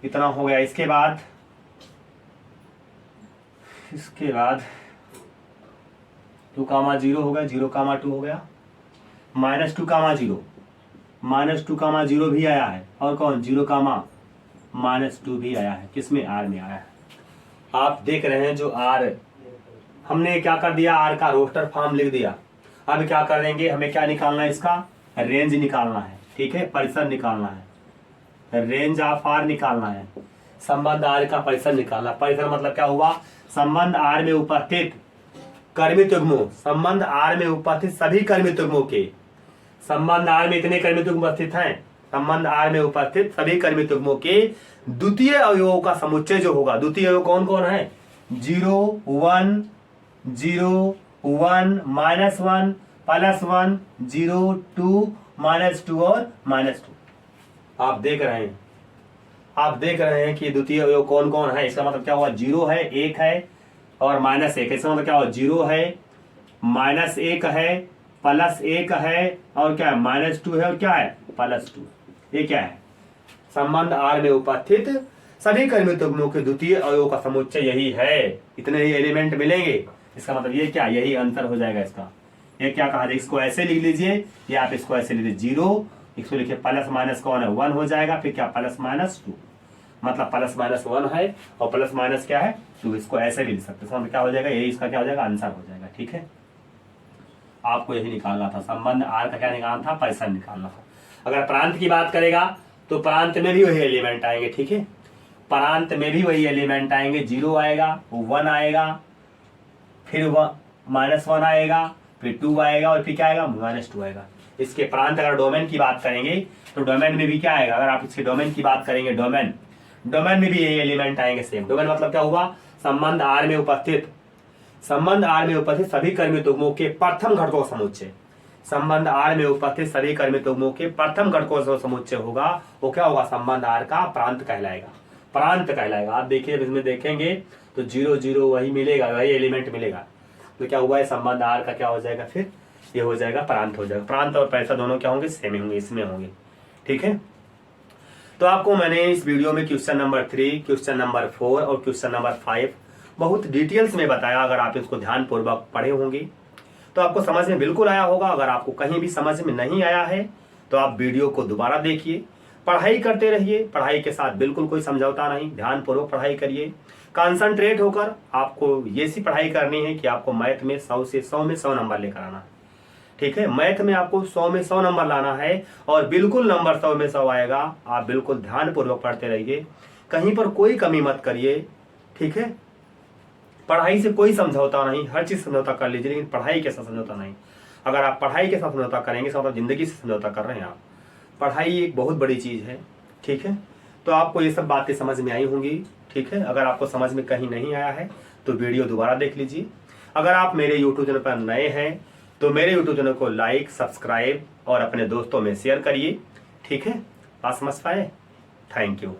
इतना हो गया। इसके बाद 2,0 हो गया, 0,2 हो गया, -2,0 भी आया है, और कौन 0,-2 भी आया है, किसमें आर में आया है। आप देख रहे हैं जो आर हमने क्या कर दिया, आर का रोस्टर फॉर्म लिख दिया। अब क्या कर देंगे, हमें क्या निकालना है, इसका रेंज निकालना है। ठीक है, परिसर निकालना है, रेंज ऑफ आर निकालना है, संबंध आर का परिसर निकालना। परिसर मतलब क्या हुआ, संबंध आर में उपस्थित कर्मित युग्मों, संबंध आर में उपस्थित सभी कर्मित युग्मों के, संबंध आर में इतने कर्मित युग्म उपस्थित हैं, संबंध आर में उपस्थित सभी कर्मित युग्मों के द्वितीय अवयवों का समुच्चय जो होगा। द्वितीय अवयव कौन कौन है, 0, 1, 0, 1, -1, +1, 0, 2, -2 और -2। आप देख रहे हैं कि द्वितीय अवयव कौन कौन है। इसका मतलब क्या हुआ, 0 है, 1 है और -1। इसका मतलब क्या हुआ, 0 है, -1 है, +1 है और क्या है -2 है, और क्या है +2। ये क्या है, संबंध आर में उपस्थित सभी कर्मित युग्मों के द्वितीय अवयव का समुच्चय यही है। इतने ही एलिमेंट मिलेंगे। इसका मतलब ये क्या, यही अंतर हो जाएगा इसका। ये क्या कहा जाए, इसको ऐसे लिख लीजिए या आप इसको ऐसे लिख लीजिए, 0 इसको लिखिए, प्लस माइनस कौन है 1 हो जाएगा, फिर क्या +-2, मतलब +-1 है और +- क्या है 2। इसको ऐसे भी लिख सकते हैं, मतलब क्या हो जाएगा, यही इसका क्या हो जाएगा, आंसर हो जाएगा। ठीक है, आपको यही निकालना था, संबंध आर का क्या निकालना था, परिसर निकालना था। अगर प्रांत की बात करेगा तो प्रांत में भी वही एलिमेंट आएंगे। ठीक है, प्रांत में भी वही एलिमेंट आएंगे, 0 आएगा, 1 आएगा, फिर -1 आएगा, फिर 2 आएगा और फिर क्या आएगा, -2 आएगा। इसके प्रांत अगर डोमेन की बात करेंगे तो डोमेन में भी क्या आएगा, अगर आप इसके डोमेन की बात करेंगे, डोमेन में भी यही एलिमेंट आएंगे सेम। डोमेन मतलब क्या हुआ, संबंध आर में उपस्थित सभी कर्मित युग्मों के प्रथम घटकों का समुच्चय। संबंध आर में उपस्थित सभी कर्मित युग्मों के प्रथम घटकों का समुच्चय होगा, वो क्या होगा, संबंध आर का प्रांत कहलाएगा। आप देखिए इसमें देखेंगे तो 0, 0 वही मिलेगा, वही एलिमेंट मिलेगा। तो क्या हुआ है, संबंध आर का क्या हो जाएगा, फिर ये हो जाएगा प्रांत हो जाएगा। प्रांत और परिसर दोनों क्या होंगे, सेम होंगे, इसमें होंगे। ठीक है, तो आपको मैंने इस वीडियो में क्वेश्चन नंबर 3, क्वेश्चन नंबर 4 और क्वेश्चन नंबर 5 बहुत डिटेल्स में बताया। अगर आप इसको ध्यानपूर्वक पढ़े होंगे तो आपको समझ में बिल्कुल आया होगा। अगर आपको कहीं भी समझ में नहीं आया है तो आप वीडियो को दोबारा देखिए, पढ़ाई करते रहिए, पढ़ाई के साथ बिल्कुल कोई समझौता नहीं, ध्यानपूर्वक पढ़ाई करिए, कंसंट्रेट होकर आपको ये सी पढ़ाई करनी है कि आपको मैथ में 100 से 100 में 100 नंबर लेकर आना। ठीक है, मैथ में आपको 100 में 100 नंबर लाना है और बिल्कुल नंबर 100 में 100 आएगा। आप बिल्कुल ध्यानपूर्वक पढ़ते रहिए, कहीं पर कोई कमी मत करिए। ठीक है, पढ़ाई से कोई समझौता नहीं, हर चीज समझौता कर लीजिए लेकिन पढ़ाई के साथ समझौता नहीं। अगर आप पढ़ाई के साथ समझौता करेंगे तो जिंदगी से समझौता कर रहे हैं आप। पढ़ाई एक बहुत बड़ी चीज है। ठीक है, तो आपको ये सब बातें समझ में आई होंगी। ठीक है, अगर आपको समझ में कहीं नहीं आया है तो वीडियो दोबारा देख लीजिए। अगर आप मेरे यूट्यूब चैनल पर नए हैं तो मेरे यूट्यूब चैनल को लाइक, सब्सक्राइब और अपने दोस्तों में शेयर करिए। ठीक है, बात समझ पाए? Thank you.